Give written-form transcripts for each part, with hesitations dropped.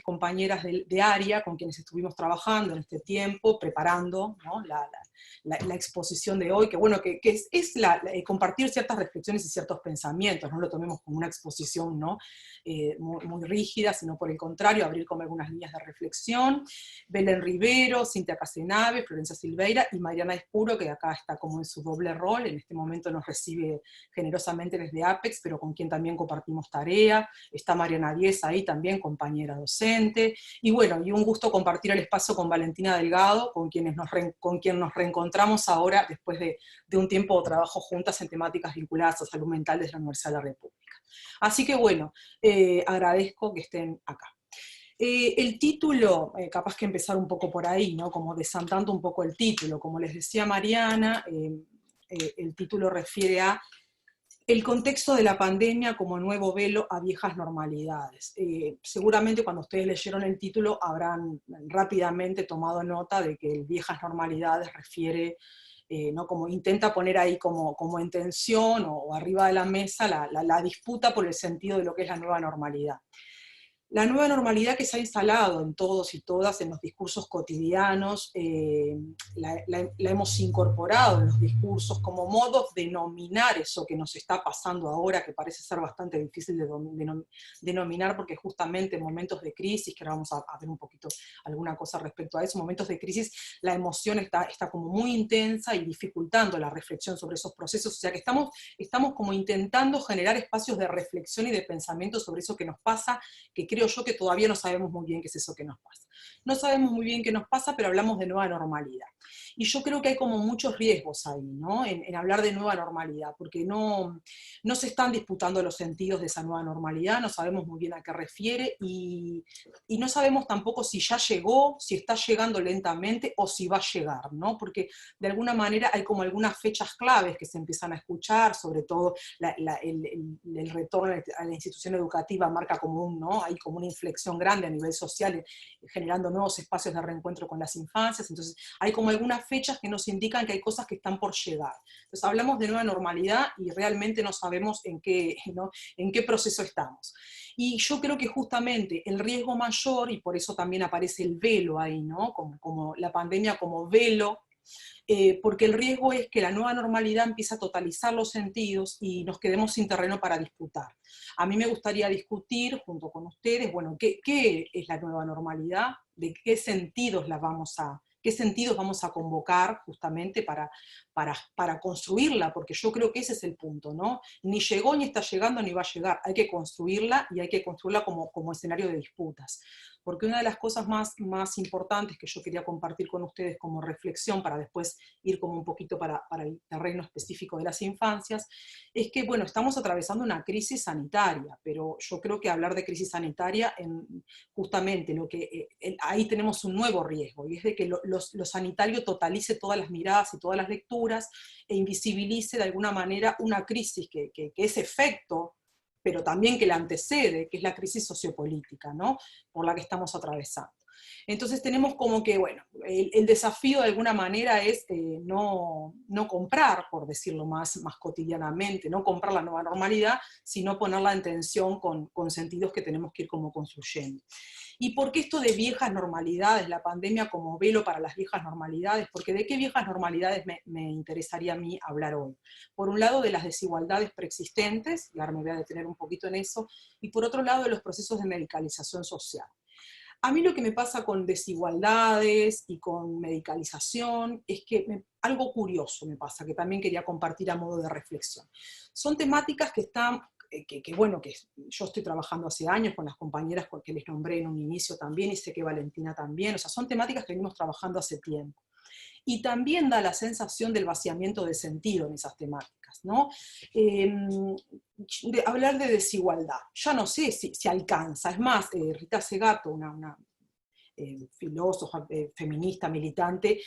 compañeras de área con quienes estuvimos trabajando en este tiempo, preparando, ¿no?, la exposición de hoy, que bueno, que compartir ciertas reflexiones y ciertos pensamientos, no lo tomemos como una exposición, ¿no?, muy rígida, sino por el contrario, abrir como algunas líneas de reflexión. Belén Rivero, Cintia Casenave, Florencia Silveira y Mariana Espuro, que acá está como en su doble rol, en este momento nos recibe generosamente desde Apex, pero con quien también compartimos tarea. Está Mariana Díez ahí también, compañera docente, y bueno, y un gusto compartir el espacio con Valentina Delgado, con quien nos reencontramos ahora después de un tiempo de trabajo juntas en temáticas vinculadas a salud mental desde la Universidad de la República. Así que bueno, agradezco que estén acá. El título, capaz que empezar un poco por ahí, ¿no?, como desandando un poco el título, como les decía Mariana, el título refiere a el contexto de la pandemia como nuevo velo a viejas normalidades. Seguramente cuando ustedes leyeron el título habrán rápidamente tomado nota de que el viejas normalidades refiere, ¿no?, como intenta poner ahí como en tensión o arriba de la mesa la disputa por el sentido de lo que es la nueva normalidad. La nueva normalidad que se ha instalado en todos y todas, en los discursos cotidianos, la hemos incorporado en los discursos como modos de nominar eso que nos está pasando ahora, que parece ser bastante difícil de denominar, porque justamente en momentos de crisis, que ahora vamos a ver un poquito alguna cosa respecto a eso, momentos de crisis, la emoción está como muy intensa y dificultando la reflexión sobre esos procesos, o sea que estamos como intentando generar espacios de reflexión y de pensamiento sobre eso que nos pasa, que creo yo que todavía no sabemos muy bien qué es eso que nos pasa. No sabemos muy bien qué nos pasa, pero hablamos de nueva normalidad. Y yo creo que hay como muchos riesgos ahí, ¿no?, en hablar de nueva normalidad, porque no se están disputando los sentidos de esa nueva normalidad, no sabemos muy bien a qué refiere, y no sabemos tampoco si ya llegó, si está llegando lentamente, o si va a llegar, ¿no?, porque de alguna manera hay como algunas fechas claves que se empiezan a escuchar, sobre todo el retorno a la institución educativa marca como ¿no?, hay como una inflexión grande a nivel social, generando nuevos espacios de reencuentro con las infancias, entonces hay como algunas fechas que nos indican que hay cosas que están por llegar. Entonces hablamos de nueva normalidad y realmente no sabemos en qué proceso estamos. Y yo creo que justamente el riesgo mayor, y por eso también aparece el velo ahí, ¿no?, como la pandemia como velo, porque el riesgo es que la nueva normalidad empiece a totalizar los sentidos y nos quedemos sin terreno para disputar. A mí me gustaría discutir junto con ustedes, bueno, ¿qué es la nueva normalidad? ¿De qué sentidos qué sentidos vamos a convocar justamente para construirla? Porque yo creo que ese es el punto, ¿no? Ni llegó, ni está llegando, ni va a llegar. Hay que construirla, y hay que construirla como escenario de disputas. Porque una de las cosas más importantes que yo quería compartir con ustedes como reflexión, para después ir como un poquito para el terreno específico de las infancias, es que, bueno, estamos atravesando una crisis sanitaria, pero yo creo que hablar de crisis sanitaria, justamente ahí tenemos un nuevo riesgo, y es de que lo sanitario totalice todas las miradas y todas las lecturas, e invisibilice de alguna manera una crisis que es efecto, pero también que la antecede, que es la crisis sociopolítica, ¿no?, por la que estamos atravesando. Entonces tenemos como que, bueno, el desafío de alguna manera es no comprar, por decirlo más cotidianamente, no comprar la nueva normalidad, sino ponerla en tensión con sentidos que tenemos que ir como construyendo. ¿Y por qué esto de viejas normalidades, la pandemia como velo para las viejas normalidades? Porque ¿de qué viejas normalidades me interesaría a mí hablar hoy? Por un lado, de las desigualdades preexistentes, y ahora me voy a detener un poquito en eso, y por otro lado, de los procesos de medicalización social. A mí lo que me pasa con desigualdades y con medicalización es que algo curioso me pasa, que también quería compartir a modo de reflexión. Son temáticas que están, bueno, que yo estoy trabajando hace años con las compañeras que les nombré en un inicio también, y sé que Valentina también, o sea, son temáticas que venimos trabajando hace tiempo. Y también da la sensación del vaciamiento de sentido en esas temáticas, ¿no? Hablar de desigualdad, ya no sé si alcanza, es más, Rita Segato, filósofa, feminista, militante,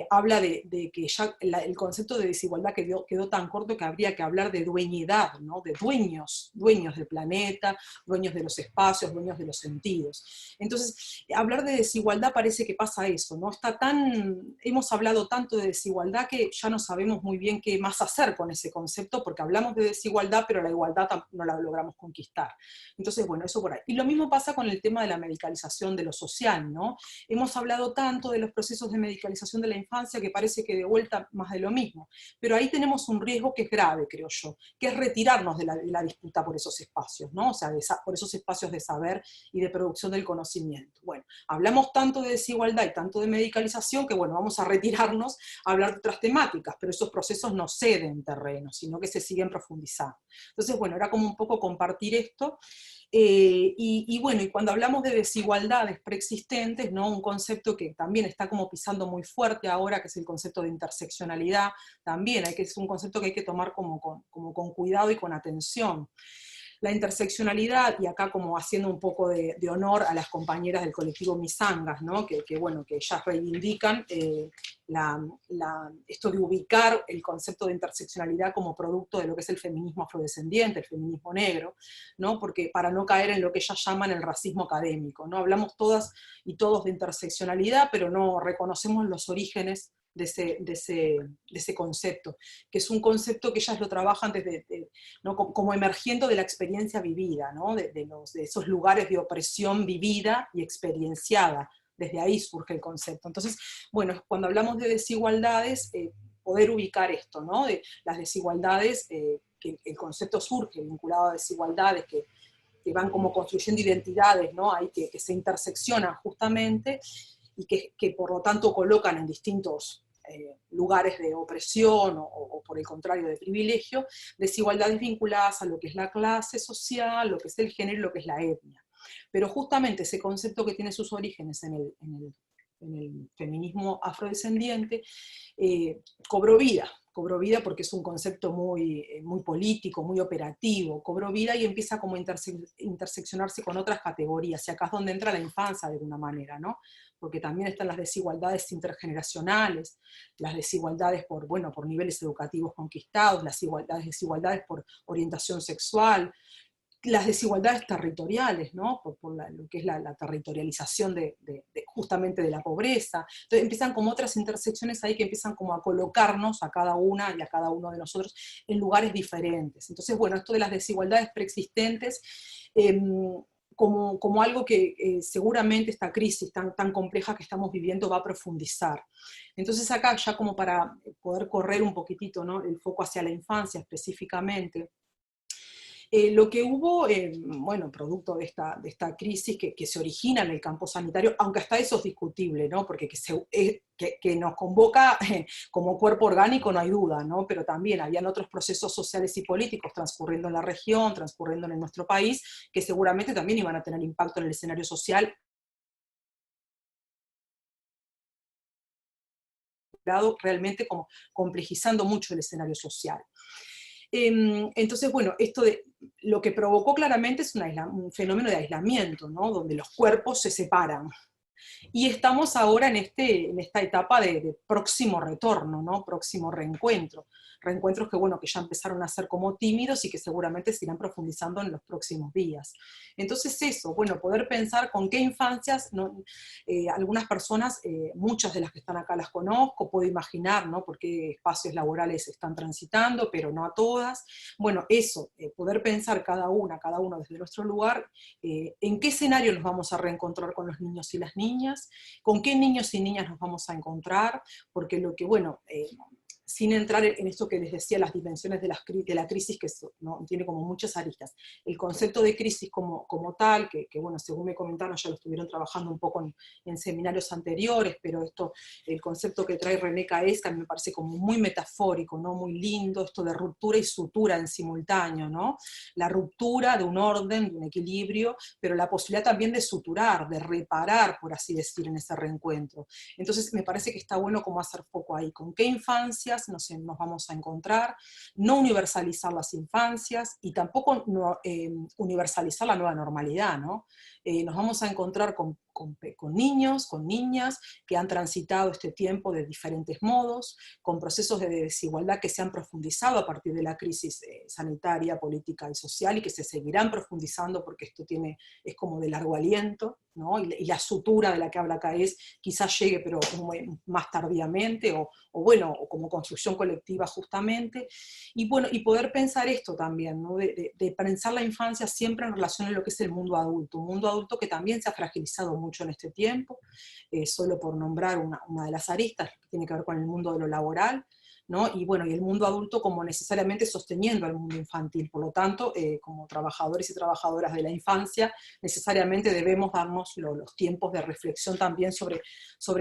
habla de que ya el concepto de desigualdad quedó tan corto que habría que hablar de dueñidad, ¿no? De dueños del planeta, dueños de los espacios, dueños de los sentidos. Entonces, hablar de desigualdad parece que pasa eso, ¿no? Hemos hablado tanto de desigualdad que ya no sabemos muy bien qué más hacer con ese concepto, porque hablamos de desigualdad, pero la igualdad no la logramos conquistar. Entonces, bueno, eso por ahí. Y lo mismo pasa con el tema de la medicalización de lo social, ¿no? Hemos hablado tanto de los procesos de medicalización de la infancia que parece que de vuelta más de lo mismo. Pero ahí tenemos un riesgo que es grave, creo yo, que es retirarnos de la disputa por esos espacios, ¿no? O sea, por esos espacios de saber y de producción del conocimiento. Bueno, hablamos tanto de desigualdad y tanto de medicalización que, bueno, vamos a retirarnos a hablar de otras temáticas, pero esos procesos no ceden terreno, sino que se siguen profundizando. Entonces, bueno, era como un poco compartir esto. Y bueno, y cuando hablamos de desigualdades preexistentes, ¿no? Un concepto que también está como pisando muy fuerte ahora, que es el concepto de interseccionalidad, también es un concepto que hay que tomar como con cuidado y con atención. La interseccionalidad, y acá como haciendo un poco de honor a las compañeras del colectivo Misangas, ¿no? Bueno, que ellas reivindican esto de ubicar el concepto de interseccionalidad como producto de lo que es el feminismo afrodescendiente, el feminismo negro, ¿no? Porque para no caer en lo que ellas llaman el racismo académico, ¿no? Hablamos todas y todos de interseccionalidad, pero no reconocemos los orígenes de ese concepto, que es un concepto que ellas lo trabajan ¿no? como emergiendo de la experiencia vivida, ¿no? de esos lugares de opresión vivida y experienciada. Desde ahí surge el concepto. Entonces, bueno, cuando hablamos de desigualdades, poder ubicar esto, ¿no? De las desigualdades, que el concepto surge vinculado a desigualdades que van como construyendo identidades, ¿no? Ahí que se interseccionan justamente, y que por lo tanto colocan en distintos lugares de opresión o por el contrario de privilegio, desigualdades vinculadas a lo que es la clase social, lo que es el género y lo que es la etnia. Pero justamente ese concepto que tiene sus orígenes en el feminismo afrodescendiente, cobró vida porque es un concepto muy político, muy operativo, cobró vida y empieza como a interseccionarse con otras categorías, y acá es donde entra la infancia de alguna manera, ¿no? Porque también están las desigualdades intergeneracionales, las desigualdades por niveles educativos conquistados, las desigualdades por orientación sexual, las desigualdades territoriales, ¿no? Lo que es la territorialización justamente de la pobreza. Entonces empiezan como otras intersecciones ahí que empiezan como a colocarnos a cada una y a cada uno de nosotros en lugares diferentes. Entonces, bueno, esto de las desigualdades preexistentes, como algo que seguramente esta crisis tan compleja que estamos viviendo va a profundizar. Entonces acá, ya como para poder correr un poquitito, ¿no? El foco hacia la infancia específicamente, lo que hubo, bueno, producto de esta crisis que se origina en el campo sanitario, aunque hasta eso es discutible, ¿no? Porque que nos convoca como cuerpo orgánico no hay duda, ¿no? Pero también habían otros procesos sociales y políticos transcurriendo en la región, transcurriendo en nuestro país, que seguramente también iban a tener impacto en el escenario social, realmente como complejizando mucho el escenario social. Entonces, bueno, lo que provocó claramente es un fenómeno de aislamiento, ¿no? Donde los cuerpos se separan. Y estamos ahora en esta etapa de próximo retorno, ¿no? Próximo reencuentro. Reencuentros que, bueno, que ya empezaron a ser como tímidos y que seguramente se irán profundizando en los próximos días. Entonces eso, bueno, poder pensar con qué infancias, ¿no? Algunas personas, muchas de las que están acá las conozco, puedo imaginar, ¿no? Por qué espacios laborales están transitando, pero no a todas. Bueno, eso, poder pensar cada uno desde nuestro lugar, en qué escenario nos vamos a reencontrar con los niños y las niñas, con qué niños y niñas nos vamos a encontrar, porque lo que, bueno, sin entrar en esto que les decía, las dimensiones de la crisis, que ¿no? Tiene como muchas aristas. El concepto de crisis como tal, que bueno, según me comentaron, ya lo estuvieron trabajando un poco en seminarios anteriores, pero el concepto que trae René Caesca me parece como muy metafórico, ¿no? Muy lindo, esto de ruptura y sutura en simultáneo, ¿no? La ruptura de un orden, de un equilibrio, pero la posibilidad también de suturar, de reparar, por así decir, en ese reencuentro. Entonces me parece que está bueno como hacer foco ahí, con qué infancias nos vamos a encontrar, no universalizar las infancias y tampoco no, universalizar la nueva normalidad, ¿no? nos vamos a encontrar con niños, con niñas que han transitado este tiempo de diferentes modos, con procesos de desigualdad que se han profundizado a partir de la crisis sanitaria, política y social, y que se seguirán profundizando porque esto es como de largo aliento, ¿no? Y la sutura de la que habla acá quizás llegue, pero más tardíamente, o bueno, o como construcción colectiva justamente, y bueno, y poder pensar esto también, ¿no? De pensar la infancia siempre en relación a lo que es el mundo adulto, un mundo adulto que también se ha fragilizado mucho en este tiempo, solo por nombrar una de las aristas, que tiene que ver con el mundo de lo laboral, ¿no? Y bueno, y el mundo adulto como necesariamente sosteniendo al mundo infantil. Por lo tanto, como trabajadores y trabajadoras de la infancia, necesariamente debemos darnos los tiempos de reflexión también sobre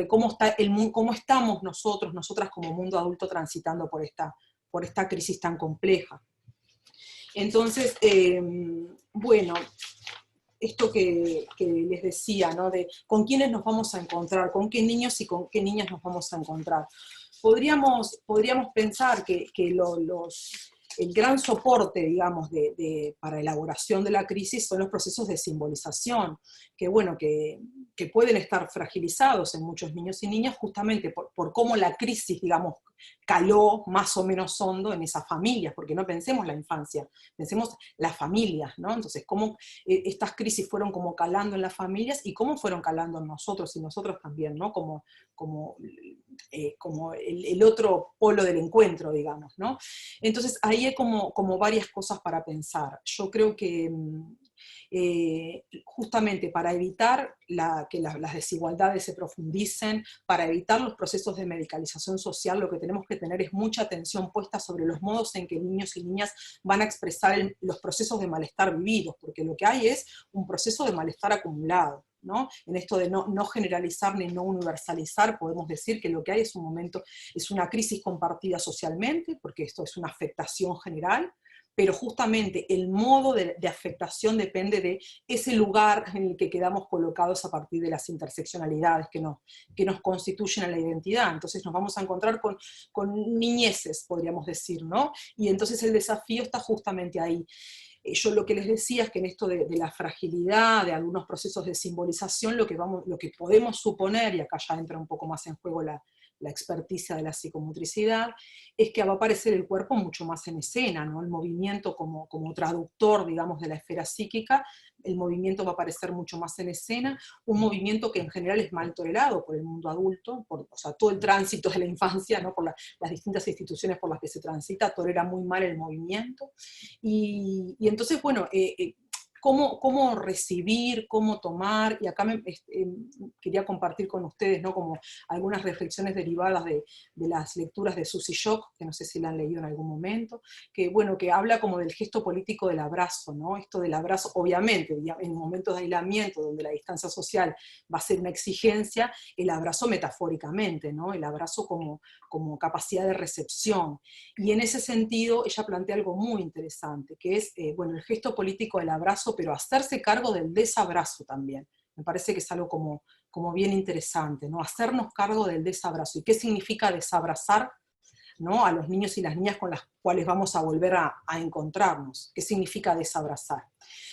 cómo está cómo estamos nosotras como mundo adulto transitando por esta crisis tan compleja. Entonces, bueno, esto que les decía, ¿no? De con quiénes nos vamos a encontrar, con qué niños y con qué niñas nos vamos a encontrar. Podríamos pensar que el gran soporte, digamos, para elaboración de la crisis son los procesos de simbolización, que bueno, que pueden estar fragilizados en muchos niños y niñas justamente por cómo la crisis, digamos, caló más o menos hondo en esas familias, porque no pensemos la infancia, pensemos las familias, ¿no? Entonces, cómo estas crisis fueron como calando en las familias y cómo fueron calando en nosotros y nosotros también, ¿no? Como el otro polo del encuentro, digamos, ¿no? Entonces, ahí hay como varias cosas para pensar. Yo creo que justamente para evitar que las desigualdades se profundicen, para evitar los procesos de medicalización social, lo que tenemos que tener es mucha atención puesta sobre los modos en que niños y niñas van a expresar los procesos de malestar vividos, porque lo que hay es un proceso de malestar acumulado, ¿no? En esto de no generalizar ni no universalizar, podemos decir que lo que hay es un momento, es una crisis compartida socialmente, porque esto es una afectación general, pero justamente el modo de afectación depende de ese lugar en el que quedamos colocados a partir de las interseccionalidades que nos constituyen a la identidad. Entonces nos vamos a encontrar con niñeces, podríamos decir, ¿no? Y entonces el desafío está justamente ahí. Yo lo que les decía es que en esto de la fragilidad de algunos procesos de simbolización, lo que podemos suponer, y acá ya entra un poco más en juego la experticia de la psicomotricidad, es que va a aparecer el cuerpo mucho más en escena, ¿no? El movimiento como traductor, digamos, de la esfera psíquica, el movimiento va a aparecer mucho más en escena, un movimiento que en general es mal tolerado por el mundo adulto, o sea, todo el tránsito de la infancia, ¿no? Por las distintas instituciones por las que se transita, tolera muy mal el movimiento, y entonces, bueno, cómo recibir, cómo tomar, y acá quería compartir con ustedes, ¿no? Como algunas reflexiones derivadas de las lecturas de Susie Shock, que no sé si la han leído en algún momento, que bueno, que habla como del gesto político del abrazo, ¿no? Esto del abrazo, obviamente, en momentos de aislamiento, donde la distancia social va a ser una exigencia, el abrazo metafóricamente, ¿no? El abrazo como capacidad de recepción. Y en ese sentido, ella plantea algo muy interesante, que es, bueno, el gesto político del abrazo, pero hacerse cargo del desabrazo también. Me parece que es algo como bien interesante, ¿no? Hacernos cargo del desabrazo. ¿Y qué significa desabrazar, ¿no? A los niños y las niñas con las cuales vamos a volver a encontrarnos? ¿Qué significa desabrazar?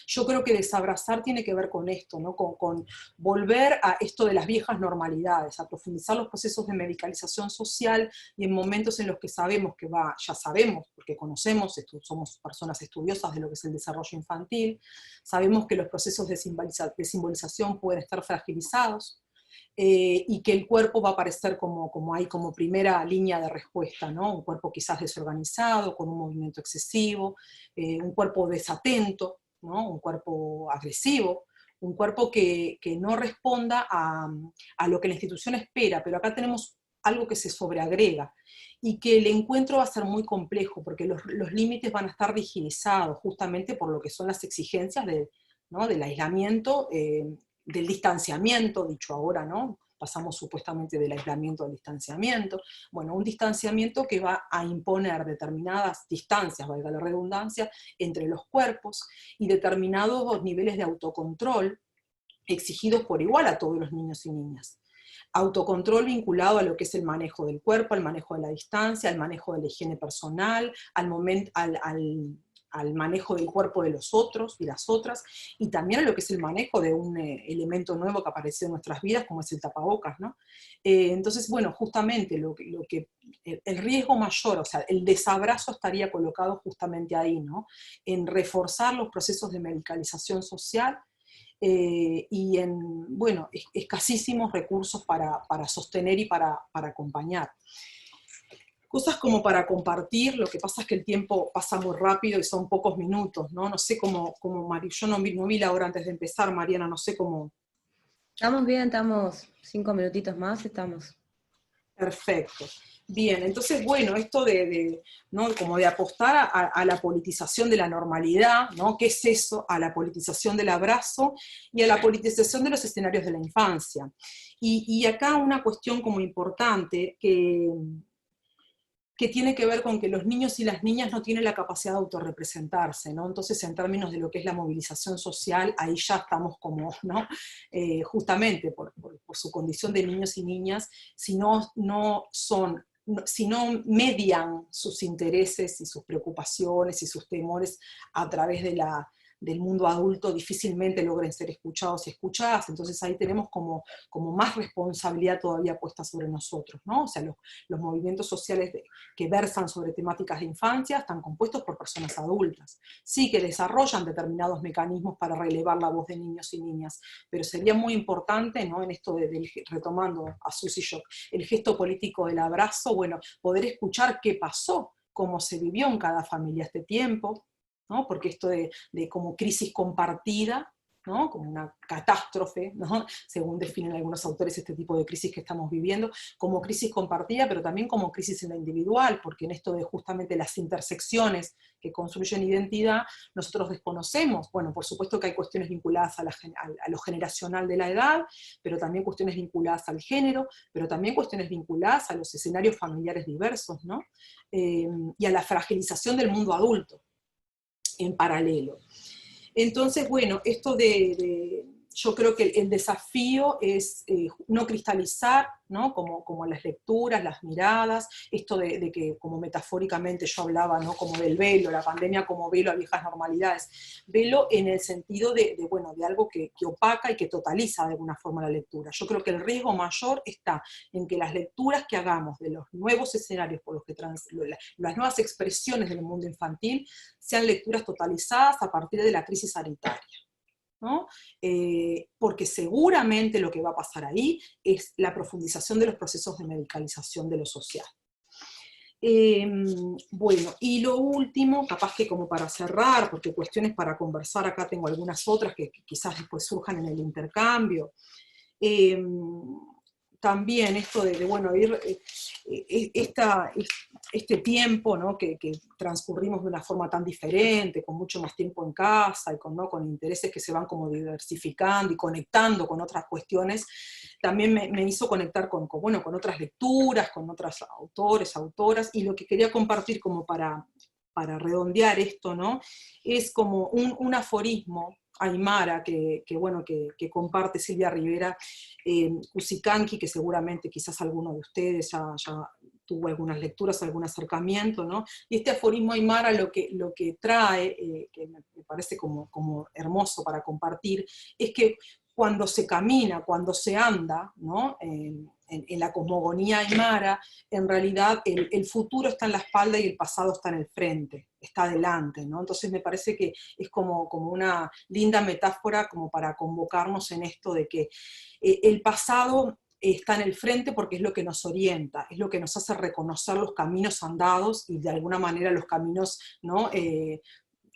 Yo creo que desabrazar tiene que ver con esto, ¿no? Con volver a esto de las viejas normalidades, a profundizar los procesos de medicalización social, y en momentos en los que sabemos ya sabemos, porque conocemos, somos personas estudiosas de lo que es el desarrollo infantil, sabemos que los procesos de simbolización pueden estar fragilizados, y que el cuerpo va a aparecer como primera línea de respuesta, ¿no? Un cuerpo quizás desorganizado, con un movimiento excesivo, un cuerpo desatento, ¿no? Un cuerpo agresivo, un cuerpo que no responda a lo que la institución espera, pero acá tenemos algo que se sobreagrega, y que el encuentro va a ser muy complejo, porque los límites van a estar rigidizados, justamente por lo que son las exigencias ¿no? Del aislamiento, del distanciamiento, dicho ahora, ¿no? Pasamos supuestamente del aislamiento al distanciamiento. Bueno, un distanciamiento que va a imponer determinadas distancias, valga la redundancia, entre los cuerpos, y determinados niveles de autocontrol exigidos por igual a todos los niños y niñas. Autocontrol vinculado a lo que es el manejo del cuerpo, al manejo de la distancia, al manejo de la higiene personal, al al manejo del cuerpo de los otros y las otras, y también a lo que es el manejo de un elemento nuevo que apareció en nuestras vidas, como es el tapabocas, ¿no? Entonces, bueno, justamente el riesgo mayor, o sea, el desabrazo estaría colocado justamente ahí, ¿no? En reforzar los procesos de medicalización social, y en, bueno, escasísimos recursos para sostener y para acompañar. Cosas como para compartir, lo que pasa es que el tiempo pasa muy rápido y son pocos minutos, ¿no? No sé cómo Mari, yo no vi la hora antes de empezar, Mariana, no sé cómo. Estamos bien, estamos 5 minutitos más, estamos. Perfecto. Bien, entonces, bueno, esto ¿no? Como de apostar a la politización de la normalidad, ¿no? ¿Qué es eso? A la politización del abrazo y a la politización de los escenarios de la infancia. Y acá una cuestión como importante que tiene que ver con que los niños y las niñas no tienen la capacidad de autorrepresentarse, ¿no? Entonces, en términos de lo que es la movilización social, ahí ya estamos como, ¿no? Justamente por su condición de niños y niñas, si si no median sus intereses y sus preocupaciones y sus temores a través del mundo adulto, difícilmente logren ser escuchados y escuchadas. Entonces ahí tenemos como más responsabilidad todavía puesta sobre nosotros, ¿no? O sea, los movimientos sociales que versan sobre temáticas de infancia están compuestos por personas adultas, sí, que desarrollan determinados mecanismos para relevar la voz de niños y niñas, pero sería muy importante, ¿no? En esto retomando a Susie Shock, el gesto político del abrazo, bueno, poder escuchar qué pasó, cómo se vivió en cada familia este tiempo, ¿no? Porque esto de como crisis compartida, ¿no? Como una catástrofe, ¿no? Según definen algunos autores este tipo de crisis que estamos viviendo, como crisis compartida, pero también como crisis en la individual, porque en esto de justamente las intersecciones que construyen identidad, nosotros desconocemos, bueno, por supuesto que hay cuestiones vinculadas a lo generacional de la edad, pero también cuestiones vinculadas al género, pero también cuestiones vinculadas a los escenarios familiares diversos, ¿no? Y a la fragilización del mundo adulto en paralelo. Entonces, bueno, yo creo que el desafío es no cristalizar, ¿no? Como las lecturas, las miradas, esto de que, como metafóricamente yo hablaba, ¿no? Como del velo, la pandemia como velo a viejas normalidades. Velo en el sentido bueno, de algo que opaca y que totaliza de alguna forma la lectura. Yo creo que el riesgo mayor está en que las lecturas que hagamos de los nuevos escenarios por los que las nuevas expresiones del mundo infantil sean lecturas totalizadas a partir de la crisis sanitaria, ¿no? Porque seguramente lo que va a pasar ahí es la profundización de los procesos de medicalización de lo social. Bueno, y lo último, capaz que como para cerrar, porque cuestiones para conversar, acá tengo algunas otras que quizás después surjan en el intercambio. También esto bueno, ir este tiempo, ¿no? que transcurrimos de una forma tan diferente, con mucho más tiempo en casa y ¿no? con intereses que se van como diversificando y conectando con otras cuestiones, también me hizo conectar bueno, con otras lecturas, con otros autores, autoras, y lo que quería compartir como para redondear esto, ¿no? Es como un aforismo aymara bueno, que comparte Silvia Rivera, Cusicanqui, que seguramente quizás alguno de ustedes ya tuvo algunas lecturas, algún acercamiento, ¿no? Y este aforismo aymara lo que trae, que me parece como hermoso para compartir, es que cuando se camina, cuando se anda, ¿no? En la cosmogonía aymara, en realidad el futuro está en la espalda y el pasado está en el frente, está adelante, ¿no? Entonces me parece que es como una linda metáfora como para convocarnos en esto de que el pasado está en el frente porque es lo que nos orienta, es lo que nos hace reconocer los caminos andados y de alguna manera los caminos, ¿no?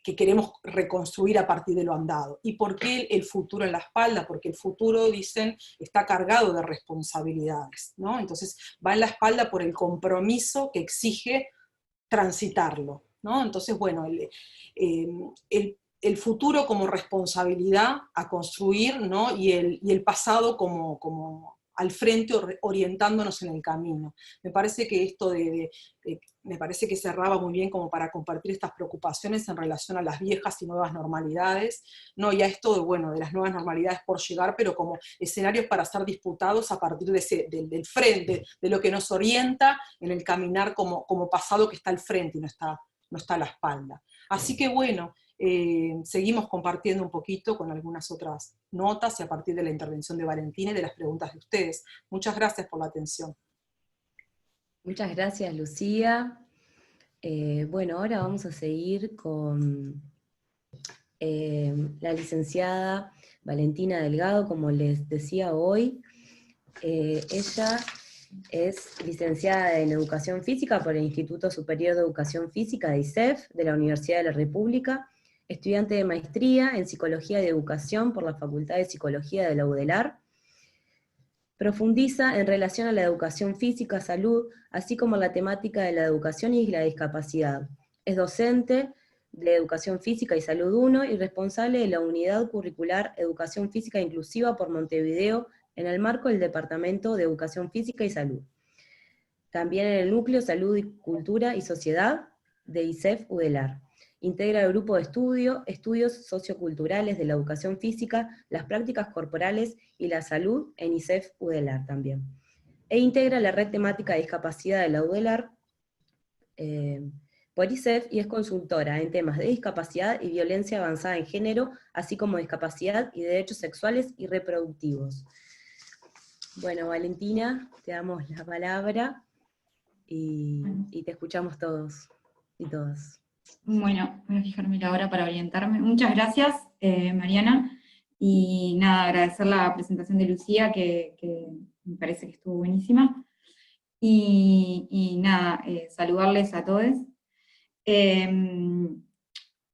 Que queremos reconstruir a partir de lo andado. ¿Y por qué el futuro en la espalda? Porque el futuro, dicen, está cargado de responsabilidades, ¿no? Entonces va en la espalda por el compromiso que exige transitarlo, ¿no? Entonces, bueno, el futuro como responsabilidad a construir, ¿no? Y el pasado como al frente, orientándonos en el camino. Me parece que esto me parece que cerraba muy bien como para compartir estas preocupaciones en relación a las viejas y nuevas normalidades, ¿no? Y a esto de las nuevas normalidades por llegar, pero como escenarios para ser disputados a partir del frente, de lo que nos orienta en el caminar como pasado que está al frente y no está no está a la espalda. Así que bueno, seguimos compartiendo un poquito con algunas otras notas y a partir de la intervención de Valentina y de las preguntas de ustedes. Muchas gracias por la atención. Muchas gracias, Lucía. Bueno, ahora vamos a seguir con la licenciada Valentina Delgado, como les decía hoy. Ella es licenciada en Educación Física por el Instituto Superior de Educación Física de ISEF, de la Universidad de la República, estudiante de maestría en Psicología de Educación por la Facultad de Psicología de la UDELAR. Profundiza en relación a la educación física, salud, así como la temática de la educación y la discapacidad. Es docente de Educación Física y Salud 1 y responsable de la Unidad Curricular Educación Física Inclusiva por Montevideo en el marco del Departamento de Educación Física y Salud. También en el Núcleo Salud y Cultura y Sociedad de ISEF UDELAR. Integra el grupo de estudios socioculturales de la educación física, las prácticas corporales y la salud en ISEF UDELAR también. E integra la red temática de discapacidad de la UDELAR por ISEF y es consultora en temas de discapacidad y violencia avanzada en género, así como discapacidad y derechos sexuales y reproductivos. Bueno, Valentina, te damos la palabra y te escuchamos todos y todas. Bueno, voy a fijarme la hora para orientarme. Muchas gracias, Mariana. Y nada, agradecer la presentación de Lucía, que me parece que estuvo buenísima. Y nada, saludarles a todos.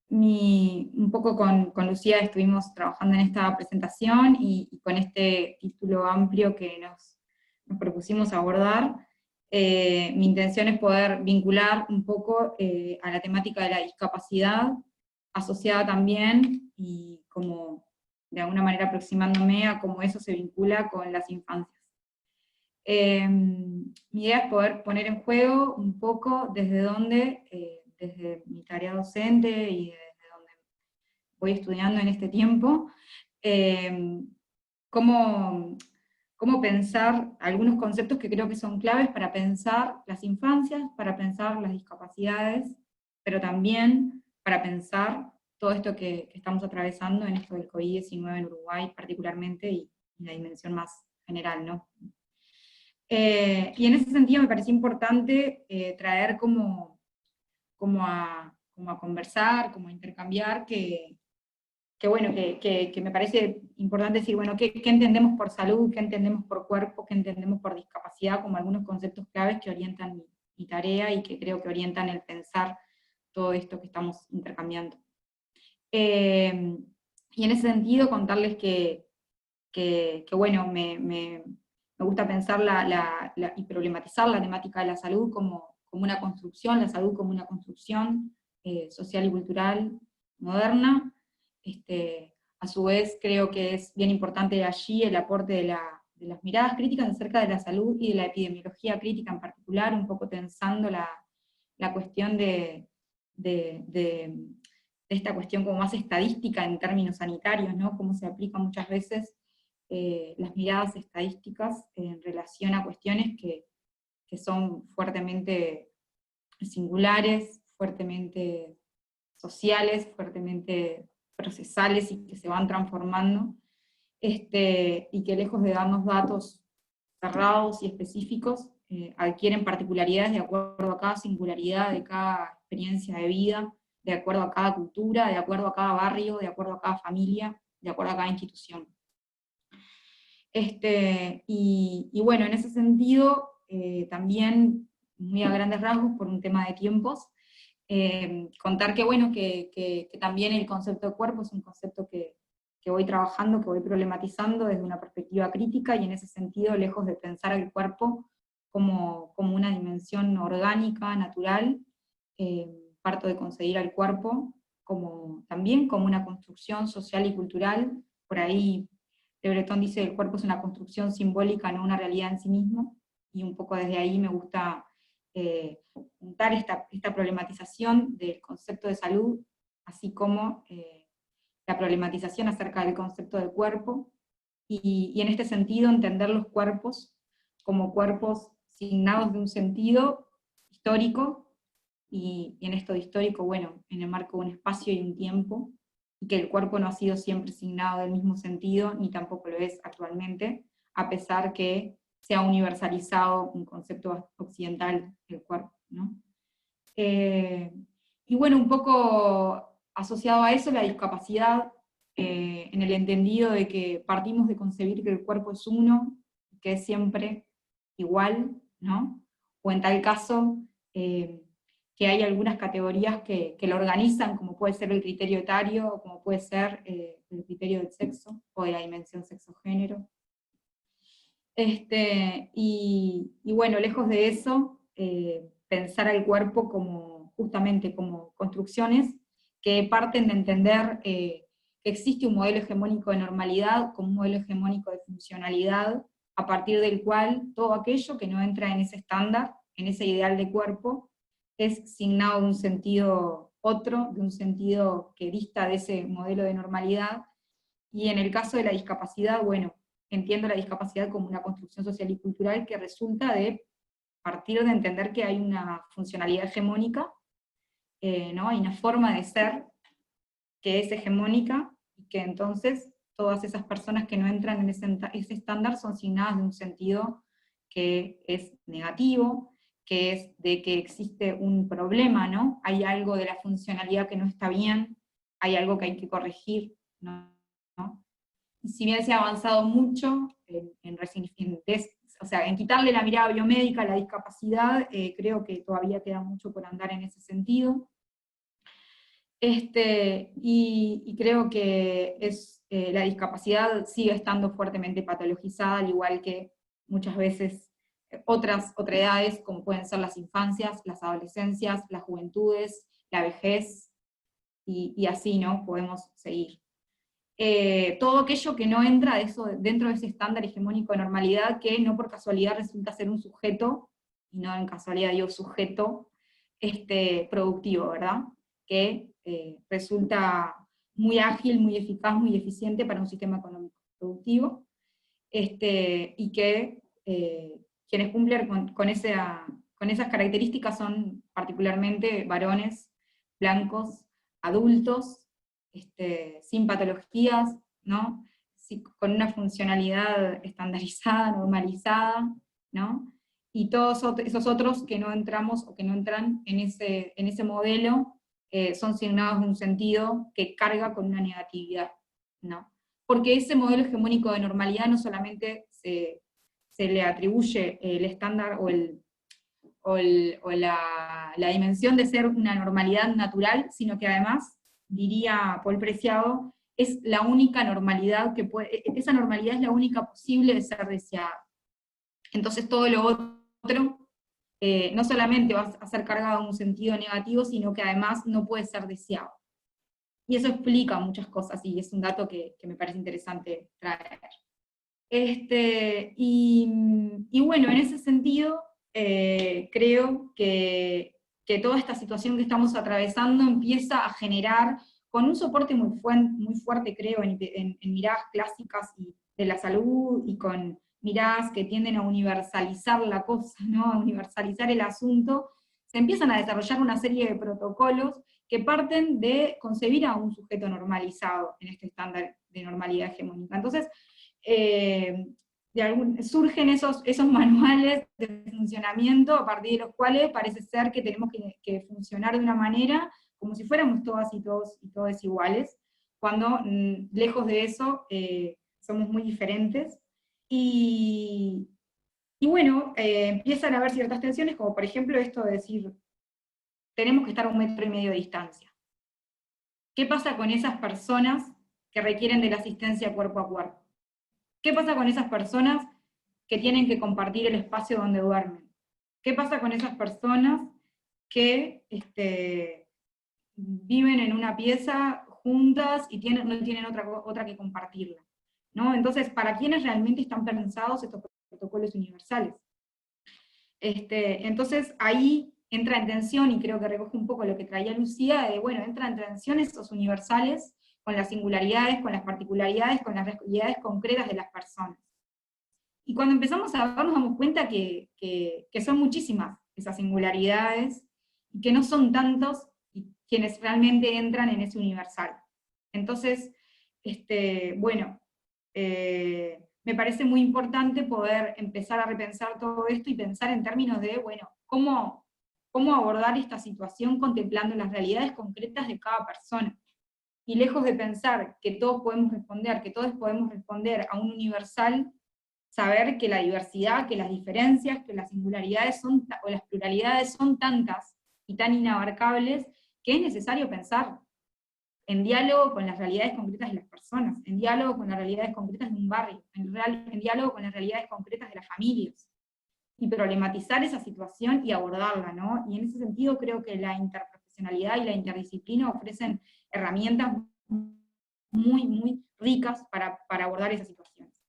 Un poco con Lucía estuvimos trabajando en esta presentación y con este título amplio que nos propusimos abordar. Mi intención es poder vincular un poco a la temática de la discapacidad, asociada también, y como de alguna manera aproximándome a cómo eso se vincula con las infancias. Mi idea es poder poner en juego un poco desde mi tarea docente y desde donde voy estudiando en este tiempo, cómo pensar algunos conceptos que creo que son claves para pensar las infancias, para pensar las discapacidades, pero también para pensar todo esto que estamos atravesando en esto del COVID-19 en Uruguay particularmente y la dimensión más general, ¿no? Y en ese sentido me pareció importante traer como a conversar, como a intercambiar, que me parece importante decir, bueno, ¿qué entendemos por salud, qué entendemos por cuerpo, qué entendemos por discapacidad, como algunos conceptos claves que orientan mi tarea y que creo que orientan el pensar todo esto que estamos intercambiando. Y en ese sentido contarles que bueno, me gusta pensar y problematizar la temática de la salud como una construcción, la salud como una construcción social y cultural moderna. A su vez creo que es bien importante allí el aporte de las miradas críticas acerca de la salud y de la epidemiología crítica en particular, un poco tensando la cuestión de esta cuestión como más estadística en términos sanitarios, ¿no? Cómo se aplica muchas veces las miradas estadísticas en relación a cuestiones que son fuertemente singulares, fuertemente sociales, fuertemente procesales y que se van transformando, y que lejos de darnos datos cerrados y específicos, adquieren particularidades de acuerdo a cada singularidad de cada experiencia de vida, de acuerdo a cada cultura, de acuerdo a cada barrio, de acuerdo a cada familia, de acuerdo a cada institución. Y bueno, en ese sentido, también, muy a grandes rasgos, por un tema de tiempos, contar que bueno, que también el concepto de cuerpo es un concepto que voy trabajando, que voy problematizando desde una perspectiva crítica, y en ese sentido, lejos de pensar el cuerpo como una dimensión orgánica, natural, parto de concebir al cuerpo también como una construcción social y cultural. Por ahí Le Breton dice que el cuerpo es una construcción simbólica, no una realidad en sí mismo, y un poco desde ahí me gusta juntar esta problematización del concepto de salud, así como la problematización acerca del concepto del cuerpo, y en este sentido entender los cuerpos como cuerpos signados de un sentido histórico, y en esto de histórico, bueno, en el marco de un espacio y un tiempo, y que el cuerpo no ha sido siempre signado del mismo sentido, ni tampoco lo es actualmente, a pesar que se ha universalizado un concepto occidental del cuerpo, ¿no? Y bueno, un poco asociado a eso, la discapacidad, en el entendido de que partimos de concebir que el cuerpo es uno, que es siempre igual, ¿no? O en tal caso, que hay algunas categorías que lo organizan, como puede ser el criterio etario, o como puede ser el criterio del sexo, o de la dimensión sexo-género. Y bueno, lejos de eso, pensar al cuerpo como, justamente como construcciones que parten de entender que existe un modelo hegemónico de normalidad como un modelo hegemónico de funcionalidad, a partir del cual todo aquello que no entra en ese estándar, en ese ideal de cuerpo, es signado de un sentido otro, de un sentido que dista de ese modelo de normalidad, y en el caso de la discapacidad, bueno, entiendo la discapacidad como una construcción social y cultural que resulta de partir de entender que hay una funcionalidad hegemónica, ¿no? Hay una forma de ser que es hegemónica, y que entonces todas esas personas que no entran en ese estándar son signadas de un sentido que es negativo, que es de que existe un problema, ¿no? Hay algo de la funcionalidad que no está bien, hay algo que hay que corregir, ¿no? Y si bien se ha avanzado mucho en quitarle la mirada biomédica a la discapacidad, creo que todavía queda mucho por andar en ese sentido. Y creo que la discapacidad sigue estando fuertemente patologizada, al igual que muchas veces otras edades, como pueden ser las infancias, las adolescencias, las juventudes, la vejez, y así, ¿no? Podemos seguir. Todo aquello que no entra dentro de ese estándar hegemónico de normalidad, que no por casualidad resulta ser un sujeto, y no en casualidad digo sujeto, productivo, ¿verdad? Que resulta muy ágil, muy eficaz, muy eficiente para un sistema económico productivo, y que quienes cumplen con esas características son particularmente varones, blancos, adultos, sin patologías, ¿no? Con una funcionalidad estandarizada, normalizada, ¿no? Y todos esos otros que no entramos o que no entran en ese modelo, son signados de un sentido que carga con una negatividad, ¿no? Porque ese modelo hegemónico de normalidad no solamente se le atribuye el estándar o la dimensión de ser una normalidad natural, sino que además, diría Paul Preciado, es la única normalidad esa normalidad es la única posible de ser deseada. Entonces todo lo otro no solamente va a ser cargado en un sentido negativo, sino que además no puede ser deseado. Y eso explica muchas cosas, y es un dato que me parece interesante traer. Y bueno, en ese sentido, creo que toda esta situación que estamos atravesando empieza a generar, con un soporte muy fuerte, creo, en miradas clásicas de la salud, y con miradas que tienden a universalizar la cosa, ¿no? A universalizar el asunto, se empiezan a desarrollar una serie de protocolos que parten de concebir a un sujeto normalizado en este estándar de normalidad hegemónica. Entonces, surgen esos manuales de funcionamiento a partir de los cuales parece ser que tenemos que funcionar de una manera como si fuéramos todas y todos iguales, cuando lejos de eso somos muy diferentes. Y bueno, empiezan a haber ciertas tensiones, como por ejemplo esto de decir, tenemos que estar a 1,5 metros de distancia. ¿Qué pasa con esas personas que requieren de la asistencia cuerpo a cuerpo? ¿Qué pasa con esas personas que tienen que compartir el espacio donde duermen? ¿Qué pasa con esas personas que viven en una pieza juntas y no tienen otra que compartirla, ¿no? Entonces, ¿para quiénes realmente están pensados estos protocolos universales? Entonces, ahí entra en tensión, y creo que recoge un poco lo que traía Lucía, entra en tensión esos universales con las singularidades, con las particularidades, con las realidades concretas de las personas. Y cuando empezamos a ver, nos damos cuenta que son muchísimas esas singularidades, y que no son tantos quienes realmente entran en ese universal. Entonces, bueno, me parece muy importante poder empezar a repensar todo esto y pensar en términos de, bueno, cómo abordar esta situación contemplando las realidades concretas de cada persona. Y lejos de pensar que todos podemos responder a un universal, saber que la diversidad, que las diferencias, que las singularidades o las pluralidades son tantas y tan inabarcables, que es necesario pensar en diálogo con las realidades concretas de las personas, en diálogo con las realidades concretas de un barrio, en diálogo con las realidades concretas de las familias, y problematizar esa situación y abordarla, ¿no? Y en ese sentido creo que la interprofesionalidad y la interdisciplina ofrecen herramientas muy, muy ricas para abordar esas situaciones.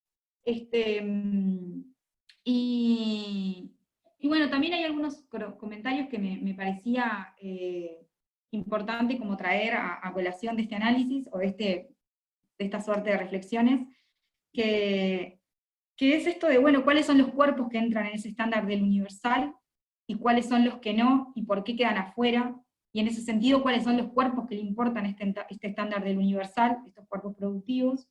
Y bueno, también hay algunos comentarios que me parecía importante como traer a colación de este análisis, o de esta suerte de reflexiones, que es esto de, bueno, cuáles son los cuerpos que entran en ese estándar del universal, y cuáles son los que no, y por qué quedan afuera, y en ese sentido, cuáles son los cuerpos que le importan este estándar del universal, estos cuerpos productivos,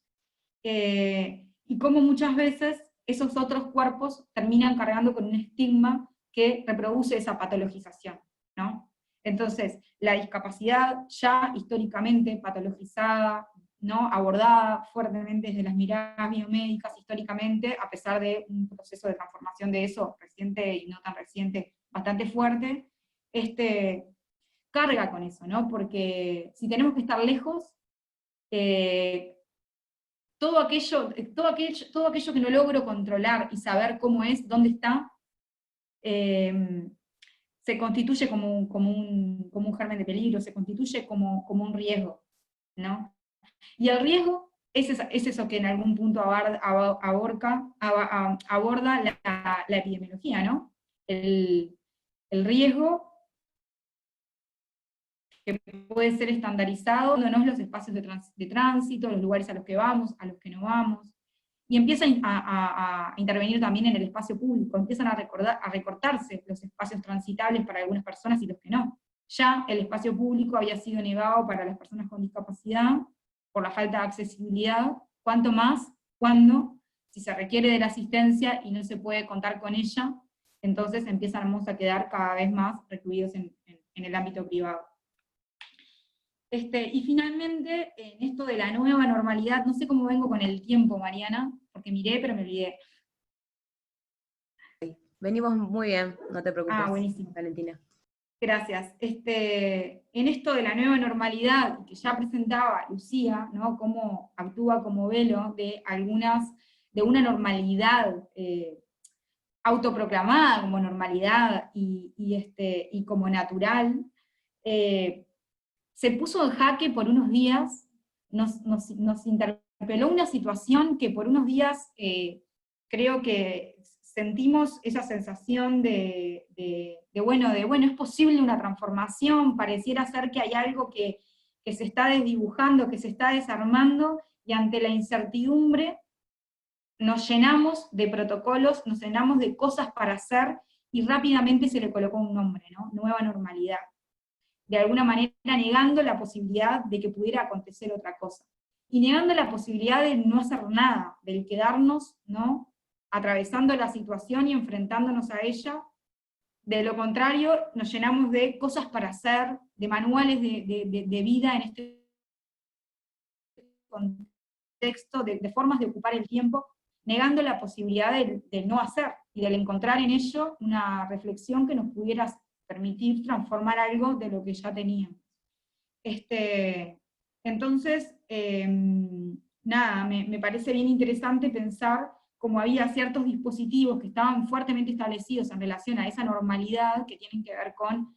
y cómo muchas veces esos otros cuerpos terminan cargando con un estigma que reproduce esa patologización, ¿no? Entonces, la discapacidad ya históricamente patologizada, ¿no? Abordada fuertemente desde las miradas biomédicas históricamente, a pesar de un proceso de transformación de eso, reciente y no tan reciente, bastante fuerte, carga con eso, ¿no? Porque si tenemos que estar lejos, todo aquello que no logro controlar y saber cómo es, dónde está, se constituye como un germen de peligro, se constituye como un riesgo, ¿no? Y el riesgo es eso que en algún punto aborda la epidemiología, ¿no? El riesgo que puede ser estandarizado, dándonos los espacios de tránsito, los lugares a los que vamos, a los que no vamos, y empieza a intervenir también en el espacio público, empiezan a recortarse los espacios transitables para algunas personas y los que no. Ya el espacio público había sido negado para las personas con discapacidad, por la falta de accesibilidad, cuanto más cuando, si se requiere de la asistencia y no se puede contar con ella, entonces empezamos a quedar cada vez más recluidos en el ámbito privado. Y finalmente, en esto de la nueva normalidad, no sé cómo vengo con el tiempo, Mariana, porque miré, pero me olvidé. Venimos muy bien, no te preocupes. Ah, buenísimo. Valentina. Gracias. En esto de la nueva normalidad, que ya presentaba Lucía, ¿no? Cómo actúa como velo de una normalidad autoproclamada como normalidad y como natural, se puso en jaque por unos días, nos interpeló una situación que por unos días creo que sentimos esa sensación de bueno, es posible una transformación, pareciera ser que hay algo que se está desdibujando, que se está desarmando, y ante la incertidumbre nos llenamos de protocolos, nos llenamos de cosas para hacer, y rápidamente se le colocó un nombre, ¿no? Nueva normalidad. De alguna manera negando la posibilidad de que pudiera acontecer otra cosa. Y negando la posibilidad de no hacer nada, del quedarnos, ¿no? Atravesando la situación y enfrentándonos a ella. De lo contrario, nos llenamos de cosas para hacer, de manuales de vida en este contexto, de formas de ocupar el tiempo, negando la posibilidad del no hacer, y del encontrar en ello una reflexión que nos pudiera permitir transformar algo de lo que ya teníamos. Entonces, nada, me parece bien interesante pensar cómo había ciertos dispositivos que estaban fuertemente establecidos en relación a esa normalidad, que tienen que ver con,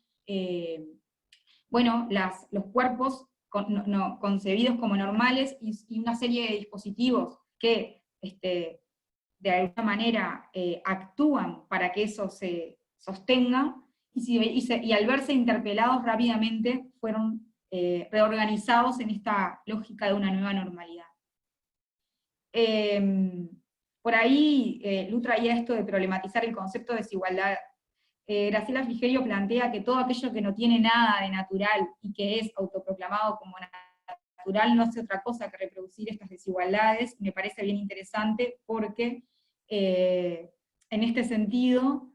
bueno, los cuerpos concebidos como normales, y una serie de dispositivos que, de alguna manera, actúan para que eso se sostenga, y al verse interpelados rápidamente fueron reorganizados en esta lógica de una nueva normalidad. Por ahí Lu traía esto de problematizar el concepto de desigualdad Graciela Frigerio plantea que todo aquello que no tiene nada de natural y que es autoproclamado como natural no hace otra cosa que reproducir estas desigualdades. Me parece bien interesante porque en este sentido,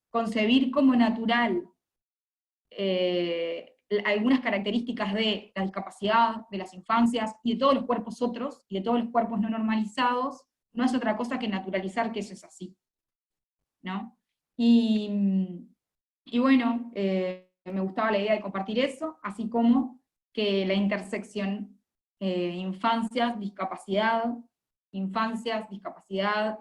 concebir como natural algunas características de la discapacidad, de las infancias, y de todos los cuerpos otros, y de todos los cuerpos no normalizados, no es otra cosa que naturalizar que eso es así, ¿no? Y bueno, me gustaba la idea de compartir eso, así como que la intersección infancias, discapacidad,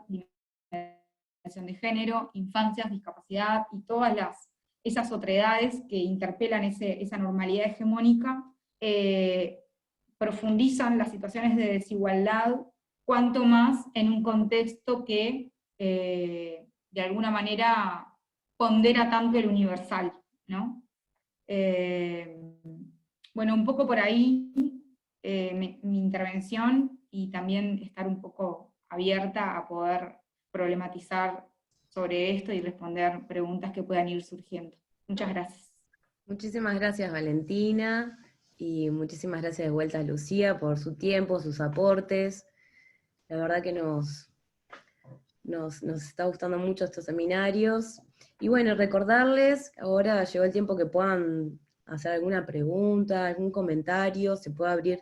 dimensión de género, infancias, discapacidad, y todas esas otredades que interpelan esa normalidad hegemónica, profundizan las situaciones de desigualdad, cuanto más en un contexto que de alguna manera pondera tanto el universal, ¿no? Bueno, un poco por ahí mi intervención, y también estar un poco abierta a poder problematizar sobre esto y responder preguntas que puedan ir surgiendo. Muchas gracias. Muchísimas gracias, Valentina, y muchísimas gracias de vuelta a Lucía por su tiempo, sus aportes. La verdad que nos está gustando mucho estos seminarios. Y bueno, recordarles, ahora llegó el tiempo que puedan hacer alguna pregunta, algún comentario, se puede abrir,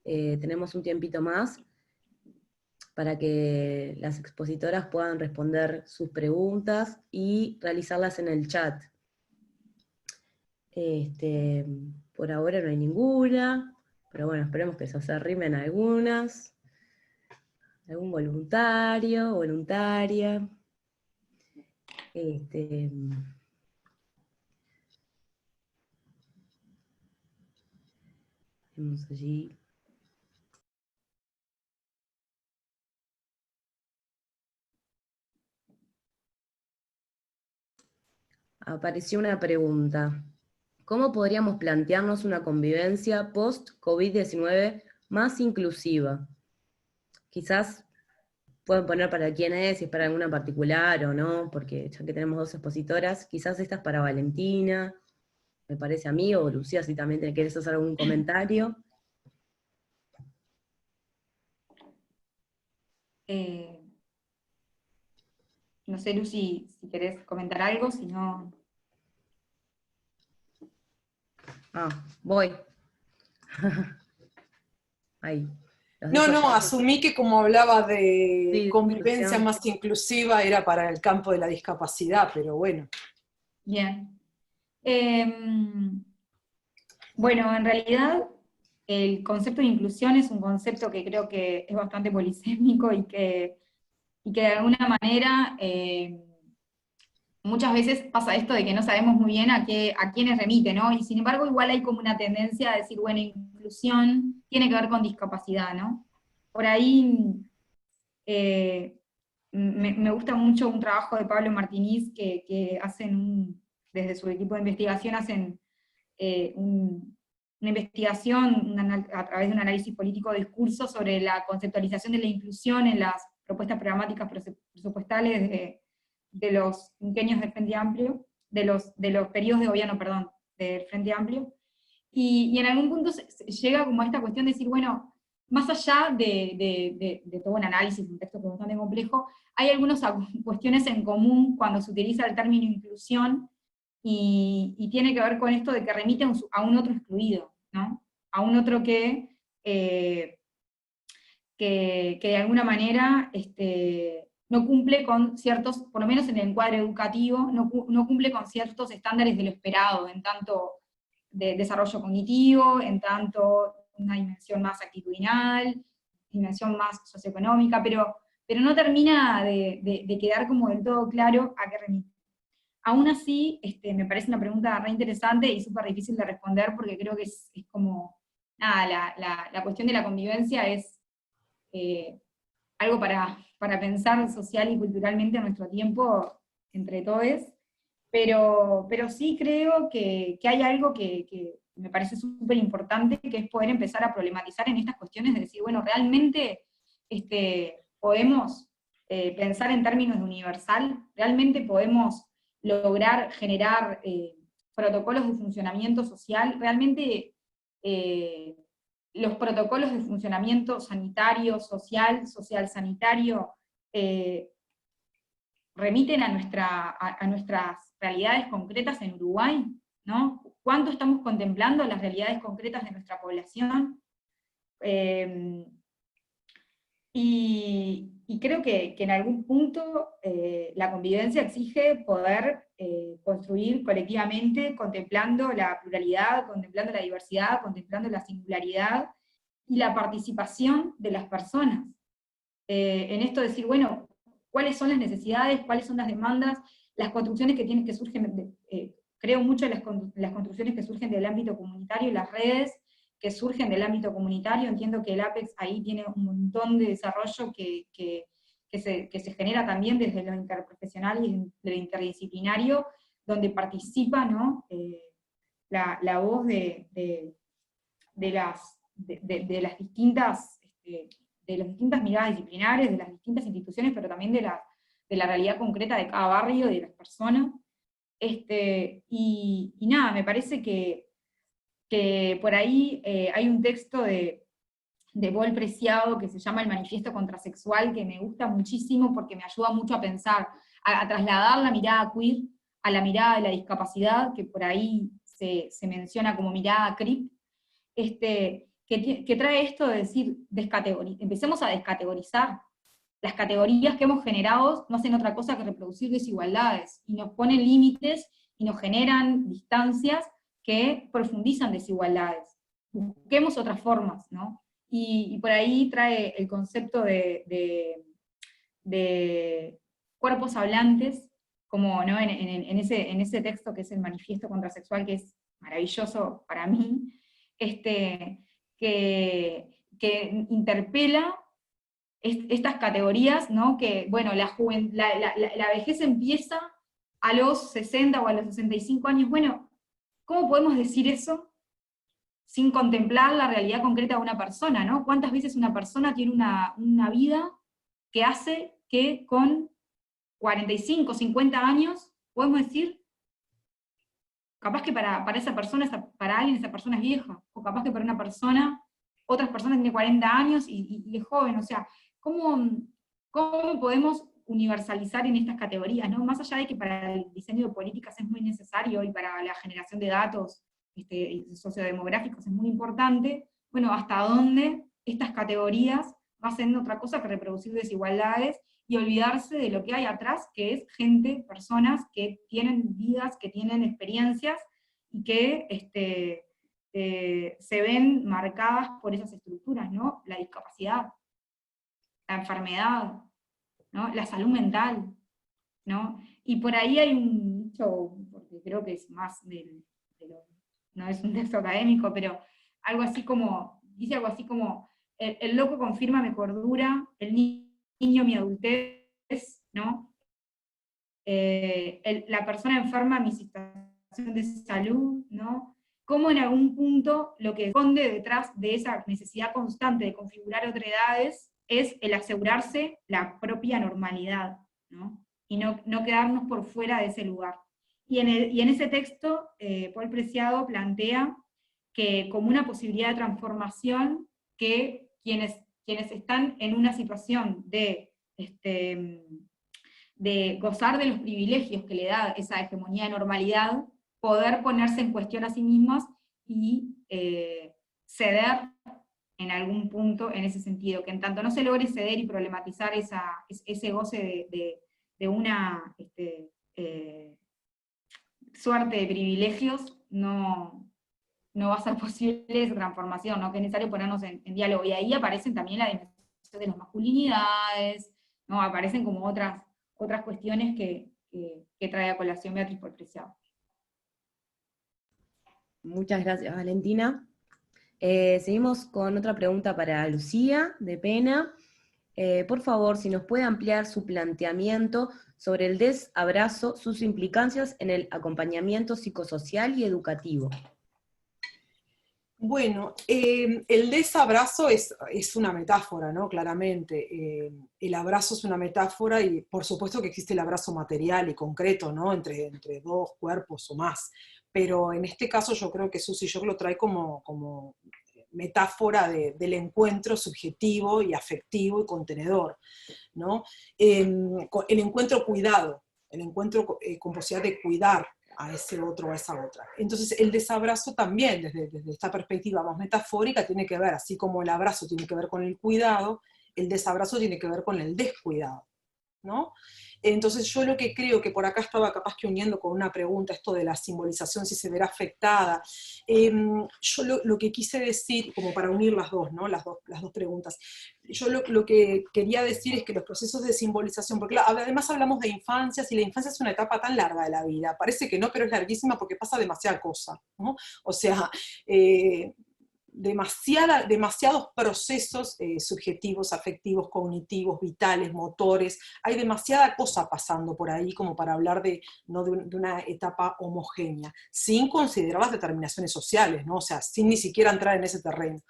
tenemos un tiempito más, para que las expositoras puedan responder sus preguntas y realizarlas en el chat. Por ahora no hay ninguna, pero bueno, esperemos que se arrimen algunas. Algún voluntario, voluntaria. Tenemos allí. Apareció una pregunta. ¿Cómo podríamos plantearnos una convivencia post-COVID-19 más inclusiva? Quizás pueden poner para quién es, si es para alguna particular o no, porque ya que tenemos dos expositoras, quizás esta es para Valentina, me parece a mí, o Lucía, si también te quieres hacer algún comentario. No sé, Lucy, si querés comentar algo, si no... Voy. Ahí. No, asumí que como hablaba de Sí, convivencia inclusión. más inclusiva era para el campo de la discapacidad, pero bueno. Bien. Bueno, en realidad el concepto de inclusión es un concepto que creo que es bastante polisémico y que de alguna manera muchas veces pasa esto de que no sabemos muy bien a quiénes remite, ¿no? Y sin embargo igual hay como una tendencia a decir, bueno, inclusión tiene que ver con discapacidad, ¿no? Por ahí me gusta mucho un trabajo de Pablo Martínez que hacen desde su equipo de investigación hacen una investigación a través de un análisis político de discurso sobre la conceptualización de la inclusión en las propuestas programáticas presupuestales de los quinquenios del Frente Amplio, de los periodos de gobierno, perdón, del Frente Amplio, y en algún punto se llega como a esta cuestión de decir, bueno, más allá de todo un análisis, un texto bastante complejo, hay algunas cuestiones en común cuando se utiliza el término inclusión, y tiene que ver con esto de que remite a un otro excluido, ¿no? A un otro que de alguna manera no cumple con ciertos, por lo menos en el encuadre educativo, no cumple con ciertos estándares de lo esperado, en tanto de desarrollo cognitivo, en tanto una dimensión más actitudinal, dimensión más socioeconómica, pero no termina de quedar como del todo claro a qué remite. Aún así, me parece una pregunta re interesante y súper difícil de responder, porque creo que es como, nada, la cuestión de la convivencia es algo para pensar social y culturalmente a nuestro tiempo, entre todos, pero sí creo que hay algo que me parece súper importante, que es poder empezar a problematizar en estas cuestiones, de decir, bueno, realmente podemos pensar en términos de universal, realmente podemos lograr generar protocolos de funcionamiento social, realmente los protocolos de funcionamiento sanitario, social sanitario, remiten a nuestras realidades concretas en Uruguay, ¿no? ¿Cuánto estamos contemplando las realidades concretas de nuestra población? Y creo que en algún punto la convivencia exige poder construir colectivamente, contemplando la pluralidad, contemplando la diversidad, contemplando la singularidad y la participación de las personas. En esto de decir, bueno, ¿cuáles son las necesidades? ¿Cuáles son las demandas? Las construcciones que surgen, creo mucho en las construcciones que surgen del ámbito comunitario y las redes que surgen del ámbito comunitario. Entiendo que el APEX ahí tiene un montón de desarrollo que se genera también desde lo interprofesional y de lo interdisciplinario, donde participa, ¿no? La voz de las distintas miradas disciplinares, de las distintas instituciones, pero también de la realidad concreta de cada barrio, de las personas. Y nada, me parece que por ahí hay un texto de Paul Preciado que se llama El Manifiesto Contrasexual, que me gusta muchísimo porque me ayuda mucho a pensar, a trasladar la mirada queer a la mirada de la discapacidad, que por ahí se menciona como mirada CRIP, que trae esto de decir, empecemos a descategorizar. Las categorías que hemos generado no hacen otra cosa que reproducir desigualdades, y nos ponen límites, y nos generan distancias que profundizan desigualdades. Busquemos otras formas, ¿no? Y por ahí trae el concepto de cuerpos hablantes, como, ¿no? en ese texto que es el Manifiesto Contrasexual, que es maravilloso para mí, que interpela estas categorías, ¿no? Que, bueno, la vejez empieza a los 60 o a los 65 años. Bueno, ¿cómo podemos decir eso sin contemplar la realidad concreta de una persona, ¿no? ¿Cuántas veces una persona tiene una vida que hace que con 45, 50 años, podemos decir, capaz que para esa persona, para alguien esa persona es vieja, o capaz que para una persona, otras personas tienen 40 años y es joven? O sea, ¿cómo podemos universalizar en estas categorías, ¿no? Más allá de que para el diseño de políticas es muy necesario, y para la generación de datos sociodemográficos es muy importante, bueno, hasta dónde estas categorías hacen otra cosa que reproducir desigualdades, y olvidarse de lo que hay atrás, que es gente, personas que tienen vidas, que tienen experiencias, y que se ven marcadas por esas estructuras, ¿no? La discapacidad, la enfermedad, ¿no? La salud mental, ¿no? Y por ahí hay un dicho, porque creo que es más no es un texto académico, pero dice algo así como, el loco confirma mi cordura, el niño mi adultez, ¿no? La persona enferma mi situación de salud, ¿no? Cómo en algún punto lo que esconde detrás de esa necesidad constante de configurar otredades es el asegurarse la propia normalidad, ¿no? Y no quedarnos por fuera de ese lugar. Y en ese texto, Paul Preciado plantea que como una posibilidad de transformación, que quienes están en una situación de gozar de los privilegios que le da esa hegemonía de normalidad, poder ponerse en cuestión a sí mismas y ceder en algún punto en ese sentido, que en tanto no se logre ceder y problematizar ese goce de una suerte de privilegios, no va a ser posible esa transformación, ¿no? Que es necesario ponernos en diálogo, y ahí aparecen también la dimensión de las masculinidades, ¿no? Aparecen como otras cuestiones que trae a colación Beatriz Paul Preciado. Muchas gracias, Valentina. Seguimos con otra pregunta para Lucía, de Pena. Por favor, si nos puede ampliar su planteamiento sobre el desabrazo, sus implicancias en el acompañamiento psicosocial y educativo. Bueno, el desabrazo es una metáfora, ¿no? Claramente. El abrazo es una metáfora y por supuesto que existe el abrazo material y concreto, ¿no? Entre dos cuerpos o más. Pero en este caso yo creo que Susy Shock lo trae como metáfora del encuentro subjetivo y afectivo y contenedor, ¿no? El encuentro cuidado, el encuentro con posibilidad de cuidar a ese otro o a esa otra. Entonces el desabrazo también, desde esta perspectiva más metafórica, tiene que ver, así como el abrazo tiene que ver con el cuidado, el desabrazo tiene que ver con el descuidado, ¿no? Entonces yo lo que creo que por acá estaba capaz que uniendo con una pregunta, esto de la simbolización, si se verá afectada, yo lo que quise decir, como para unir las dos, ¿no? Las dos preguntas, yo lo que quería decir es que los procesos de simbolización, porque además hablamos de infancias, y la infancia es una etapa tan larga de la vida, parece que no, pero es larguísima porque pasa demasiada cosa, ¿no? O sea, demasiados procesos subjetivos, afectivos, cognitivos, vitales, motores, hay demasiada cosa pasando por ahí como para hablar ¿no? de una etapa homogénea, sin considerar las determinaciones sociales, ¿no? O sea, sin ni siquiera entrar en ese terreno.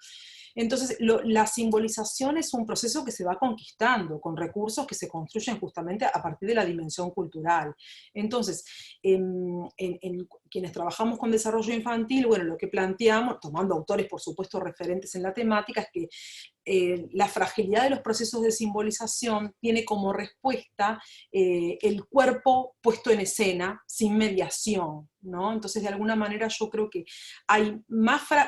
Entonces, la simbolización es un proceso que se va conquistando con recursos que se construyen justamente a partir de la dimensión cultural. Entonces, en quienes trabajamos con desarrollo infantil, bueno, lo que planteamos, tomando autores, por supuesto, referentes en la temática, es que la fragilidad de los procesos de simbolización tiene como respuesta el cuerpo puesto en escena, sin mediación, ¿no? Entonces, de alguna manera yo creo que hay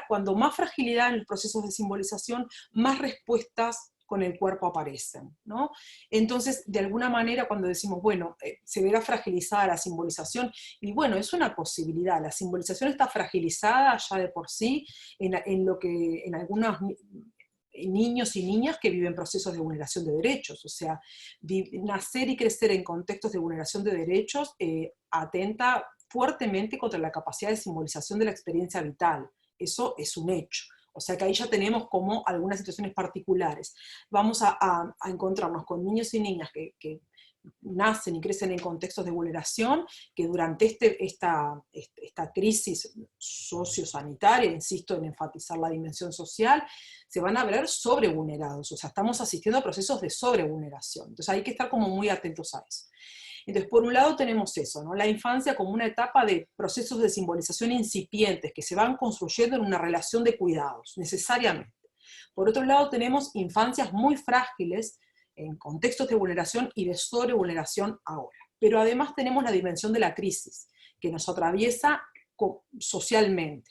cuando más fragilidad en los procesos de simbolización, más respuestas con el cuerpo aparecen, ¿no? Entonces, de alguna manera, cuando decimos, bueno, se verá fragilizada la simbolización, y bueno, es una posibilidad, la simbolización está fragilizada ya de por sí en algunos niños y niñas que viven procesos de vulneración de derechos, o sea, nacer y crecer en contextos de vulneración de derechos atenta fuertemente contra la capacidad de simbolización de la experiencia vital, eso es un hecho. O sea que ahí ya tenemos como algunas situaciones particulares. Vamos a encontrarnos con niños y niñas que nacen y crecen en contextos de vulneración, que durante esta crisis sociosanitaria, insisto en enfatizar la dimensión social, se van a ver sobrevulnerados, o sea, estamos asistiendo a procesos de sobrevulneración. Entonces hay que estar como muy atentos a eso. Entonces, por un lado tenemos eso, ¿no? La infancia como una etapa de procesos de simbolización incipientes que se van construyendo en una relación de cuidados, necesariamente. Por otro lado tenemos infancias muy frágiles en contextos de vulneración y de sobrevulneración ahora. Pero además tenemos la dimensión de la crisis, que nos atraviesa socialmente,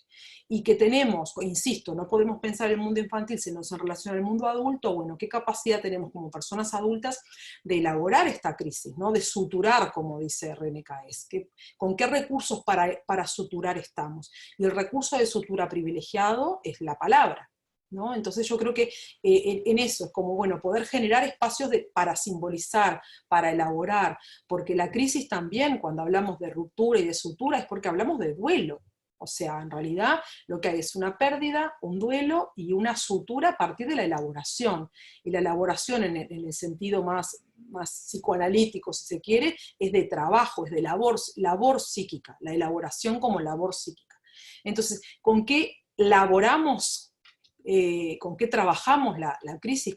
y que tenemos, insisto, no podemos pensar el mundo infantil si no se relaciona al mundo adulto. Bueno, ¿qué capacidad tenemos como personas adultas de elaborar esta crisis, ¿no? De suturar, como dice René Caes? ¿Con qué recursos para suturar estamos? Y el recurso de sutura privilegiado es la palabra, ¿no? Entonces yo creo que en eso es como, bueno, poder generar espacios para simbolizar, para elaborar, porque la crisis también, cuando hablamos de ruptura y de sutura, es porque hablamos de duelo. O sea, en realidad lo que hay es una pérdida, un duelo y una sutura a partir de la elaboración. Y la elaboración en el sentido más psicoanalítico, si se quiere, es de trabajo, es de labor psíquica, la elaboración como labor psíquica. Entonces, ¿con qué laboramos? Con qué trabajamos la crisis,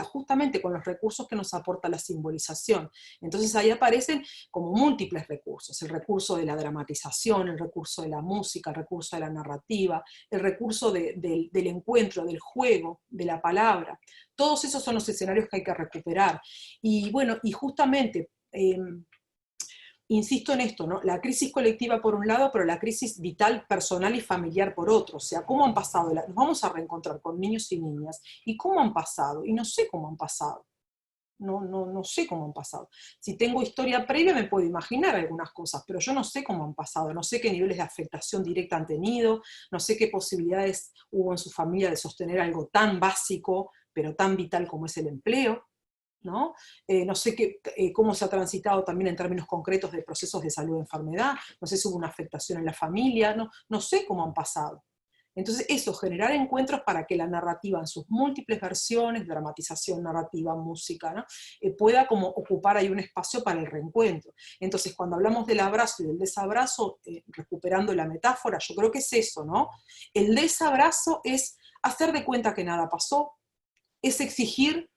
justamente con los recursos que nos aporta la simbolización. Entonces ahí aparecen como múltiples recursos, el recurso de la dramatización, el recurso de la música, el recurso de la narrativa, el recurso del encuentro, del juego, de la palabra. Todos esos son los escenarios que hay que recuperar. Y bueno, y justamente insisto en esto, ¿no? La crisis colectiva por un lado, pero la crisis vital, personal y familiar por otro. O sea, ¿cómo han pasado? Nos vamos a reencontrar con niños y niñas. ¿Y cómo han pasado? Y no sé cómo han pasado. No sé cómo han pasado. Si tengo historia previa me puedo imaginar algunas cosas, pero yo no sé cómo han pasado, no sé qué niveles de afectación directa han tenido, no sé qué posibilidades hubo en su familia de sostener algo tan básico, pero tan vital como es el empleo. ¿No? No sé cómo se ha transitado también en términos concretos de procesos de salud de enfermedad, no sé si hubo una afectación en la familia, no sé cómo han pasado. Entonces eso, generar encuentros para que la narrativa en sus múltiples versiones, dramatización, narrativa, música, ¿no? Pueda como ocupar ahí un espacio para el reencuentro. Entonces cuando hablamos del abrazo y del desabrazo, recuperando la metáfora, yo creo que es eso, ¿no? El desabrazo es hacer de cuenta que nada pasó, es exigir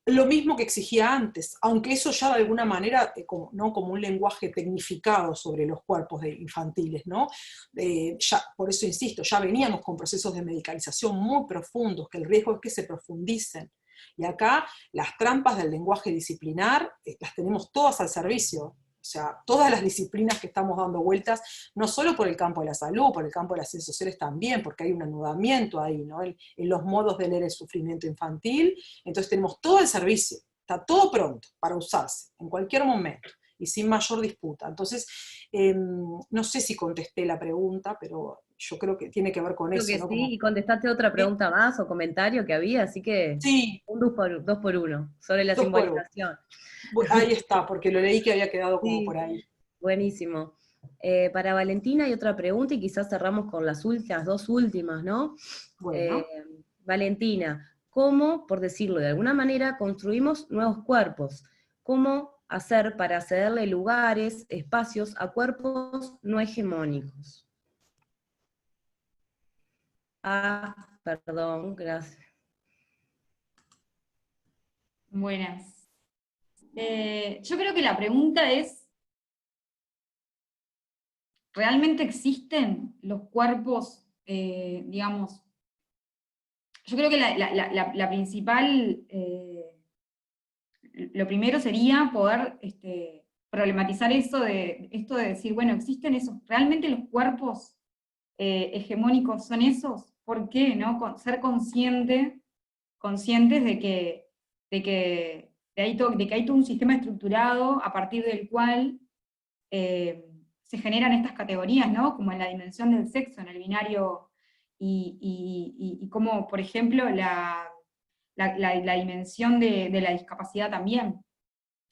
lo mismo que exigía antes, aunque eso ya de alguna manera, ¿no? Como un lenguaje tecnificado sobre los cuerpos infantiles, ¿no? Ya, por eso insisto, ya veníamos con procesos de medicalización muy profundos, que el riesgo es que se profundicen. Y acá las trampas del lenguaje disciplinar las tenemos todas al servicio. O sea, todas las disciplinas que estamos dando vueltas, no solo por el campo de la salud, por el campo de las ciencias sociales también, porque hay un anudamiento ahí, ¿no? En los modos de leer el sufrimiento infantil. Entonces tenemos todo el servicio, está todo pronto para usarse, en cualquier momento, y sin mayor disputa. Entonces, no sé si contesté la pregunta, pero yo creo que tiene que ver con Creo eso, que ¿no? sí, Como, y contestaste otra pregunta más o comentario que había, así que sí, un dos por uno, sobre la 2x1. simbolización. Ahí está, porque lo leí que había quedado como por Sí, ahí. buenísimo. Para Valentina hay otra pregunta y quizás cerramos con las últimas, dos últimas, ¿no? Bueno. Valentina, ¿cómo, por decirlo de alguna manera, construimos nuevos cuerpos? ¿Cómo hacer para cederle lugares, espacios a cuerpos no hegemónicos? Ah, perdón, gracias. Buenas. Yo creo que la pregunta es, ¿realmente existen los cuerpos, digamos? Yo creo que la principal, lo primero sería poder problematizar esto de decir, bueno, ¿existen esos? ¿Realmente los cuerpos hegemónicos son esos? ¿Por qué? ¿No? Ser conscientes de que hay todo un sistema estructurado a partir del cual se generan estas categorías, ¿no? Como en la dimensión del sexo, en el binario, y como, por ejemplo, la dimensión de la discapacidad también,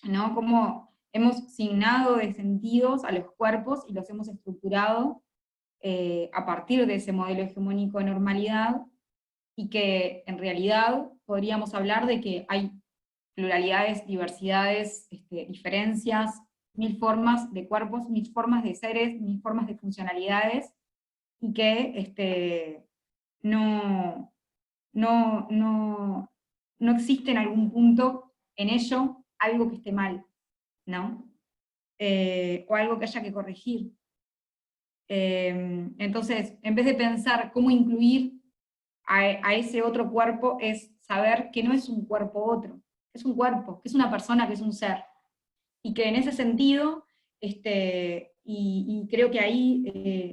¿no? Como hemos signado de sentidos a los cuerpos y los hemos estructurado a partir de ese modelo hegemónico de normalidad, y que en realidad podríamos hablar de que hay pluralidades, diversidades, diferencias, mil formas de cuerpos, mil formas de seres, mil formas de funcionalidades, y que no, no existe en algún punto en ello algo que esté mal, ¿no? O algo que haya que corregir. Entonces, en vez de pensar cómo incluir a ese otro cuerpo, es saber que no es un cuerpo otro, es un cuerpo, que es una persona, que es un ser. Y que en ese sentido, y creo que ahí,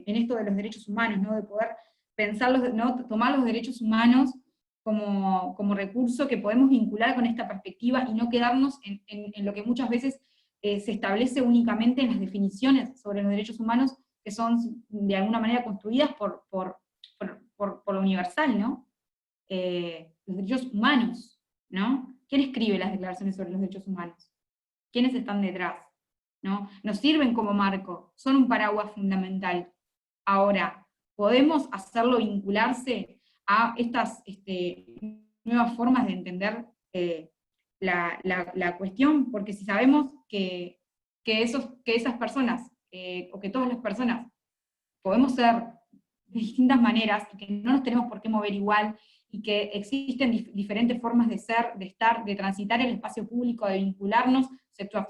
en esto de los derechos humanos, ¿no? De poder pensarlos, ¿no? Tomar los derechos humanos como recurso que podemos vincular con esta perspectiva y no quedarnos en lo que muchas veces se establece únicamente en las definiciones sobre los derechos humanos, que son de alguna manera construidas por lo universal, ¿no? Los derechos humanos, ¿no? ¿Quién escribe las declaraciones sobre los derechos humanos? ¿Quiénes están detrás? ¿No? Nos sirven como marco, son un paraguas fundamental. Ahora, ¿podemos hacerlo vincularse a estas nuevas formas de entender la cuestión? Porque si sabemos que esas personas, o que todas las personas, podemos ser de distintas maneras, y que no nos tenemos por qué mover igual, y que existen diferentes formas de ser, de estar, de transitar el espacio público, de vincularnos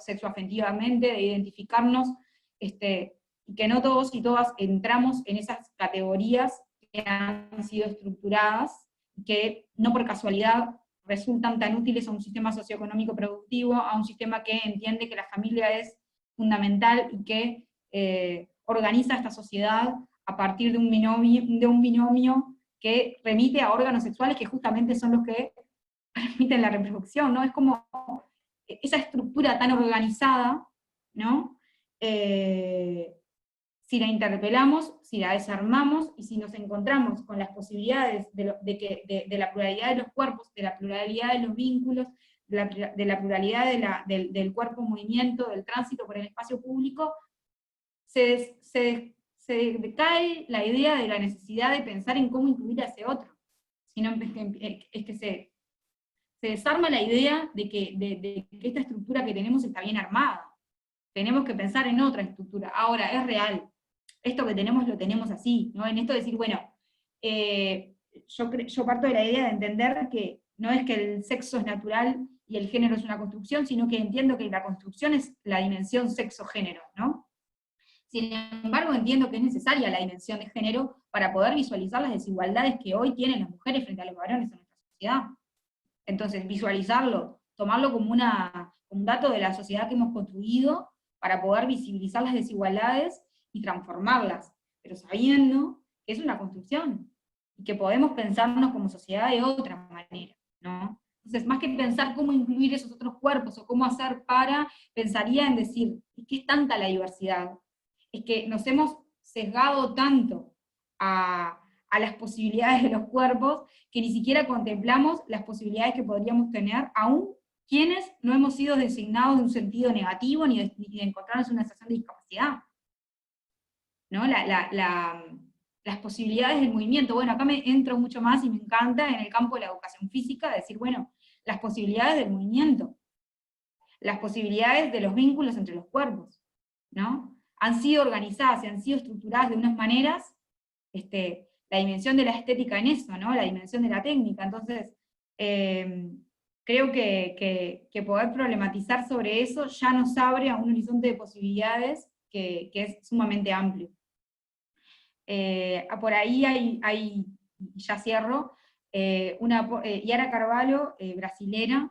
sexoafectivamente, de identificarnos, y que no todos y todas entramos en esas categorías que han sido estructuradas, que no por casualidad resultan tan útiles a un sistema socioeconómico productivo, a un sistema que entiende que la familia es fundamental y que organiza esta sociedad a partir de un binomio que remite a órganos sexuales que justamente son los que permiten la reproducción, ¿no? Es como esa estructura tan organizada, ¿no? Si la interpelamos, si la desarmamos, y si nos encontramos con las posibilidades de la pluralidad de los cuerpos, de la pluralidad de los vínculos, de la pluralidad del cuerpo en movimiento, del tránsito por el espacio público, se se decae la idea de la necesidad de pensar en cómo incluir a ese otro, sino es que se desarma la idea de que esta estructura que tenemos está bien armada. Tenemos que pensar en otra estructura. Ahora, es real. Esto que tenemos lo tenemos así, ¿no? En esto de decir, bueno, yo parto de la idea de entender que no es que el sexo es natural y el género es una construcción, sino que entiendo que la construcción es la dimensión sexo-género, ¿no? Sin embargo, entiendo que es necesaria la dimensión de género para poder visualizar las desigualdades que hoy tienen las mujeres frente a los varones en nuestra sociedad. Entonces, visualizarlo, tomarlo como un dato de la sociedad que hemos construido para poder visibilizar las desigualdades y transformarlas, pero sabiendo que es una construcción, y que podemos pensarnos como sociedad de otra manera, ¿no? Entonces, más que pensar cómo incluir esos otros cuerpos, o cómo hacer pensaría en decir, es que es tanta la diversidad, es que nos hemos sesgado tanto a las posibilidades de los cuerpos, que ni siquiera contemplamos las posibilidades que podríamos tener, aún quienes no hemos sido designados de un sentido negativo, ni de encontrarnos en una situación de discapacidad, ¿no? Las posibilidades del movimiento. Bueno, acá me entro mucho más y me encanta en el campo de la educación física, decir, bueno, las posibilidades del movimiento, las posibilidades de los vínculos entre los cuerpos, ¿no? Han sido organizadas y han sido estructuradas de unas maneras, la dimensión de la estética en eso, ¿no? La dimensión de la técnica. Entonces, creo que poder problematizar sobre eso ya nos abre a un horizonte de posibilidades que es sumamente amplio. Por ahí hay, ya cierro, Yara Carvalho, brasilera,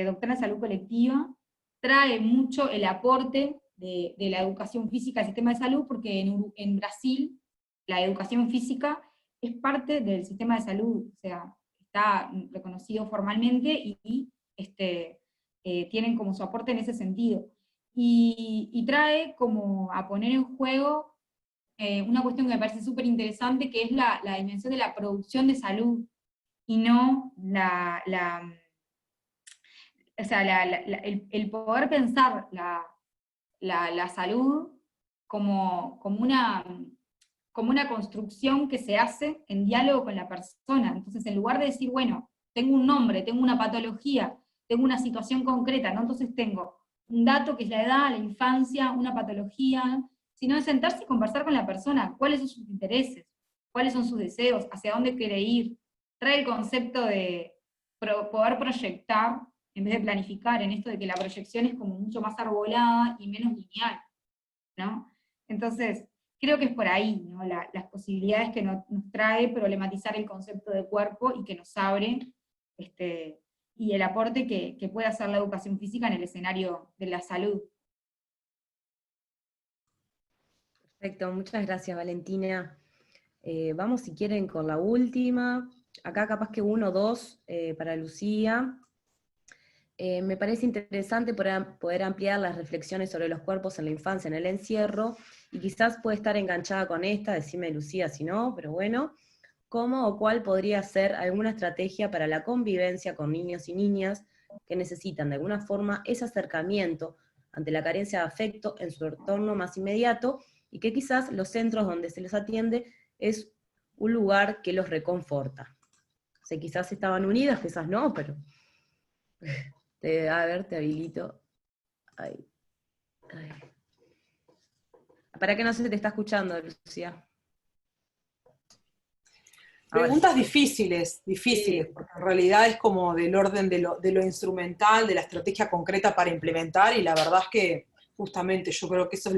doctora en salud colectiva, trae mucho el aporte de la educación física al sistema de salud, porque en Brasil la educación física es parte del sistema de salud, o sea, está reconocido formalmente y tienen como su aporte en ese sentido. Y trae como a poner en juego una cuestión que me parece súper interesante, que es la dimensión de la producción de salud, y no el poder pensar la salud como una construcción que se hace en diálogo con la persona. Entonces, en lugar de decir, bueno, tengo un nombre, tengo una patología, tengo una situación concreta, ¿no? Entonces tengo un dato que es la edad, la infancia, una patología, sino de sentarse y conversar con la persona, cuáles son sus intereses, cuáles son sus deseos, hacia dónde quiere ir. Trae el concepto de poder proyectar, en vez de planificar, en esto de que la proyección es como mucho más arbolada y menos lineal, ¿no? Entonces, creo que es por ahí, ¿no? Las posibilidades que nos trae problematizar el concepto de cuerpo y que nos abre, y el aporte que puede hacer la educación física en el escenario de la salud. Perfecto, muchas gracias Valentina. Vamos si quieren con la última. Acá capaz que 1 o 2 para Lucía. Me parece interesante poder ampliar las reflexiones sobre los cuerpos en la infancia, en el encierro, y quizás puede estar enganchada con esta, decime Lucía si no, pero bueno, ¿cómo o cuál podría ser alguna estrategia para la convivencia con niños y niñas que necesitan de alguna forma ese acercamiento ante la carencia de afecto en su entorno más inmediato, y que quizás los centros donde se les atiende es un lugar que los reconforta? O sea, quizás estaban unidas, quizás no, pero... A ver, te habilito. Ay. Para que no se te está escuchando, Lucía. Preguntas difíciles, Sí. porque en realidad es como del orden de lo instrumental, de la estrategia concreta para implementar, y la verdad es que justamente yo creo que eso es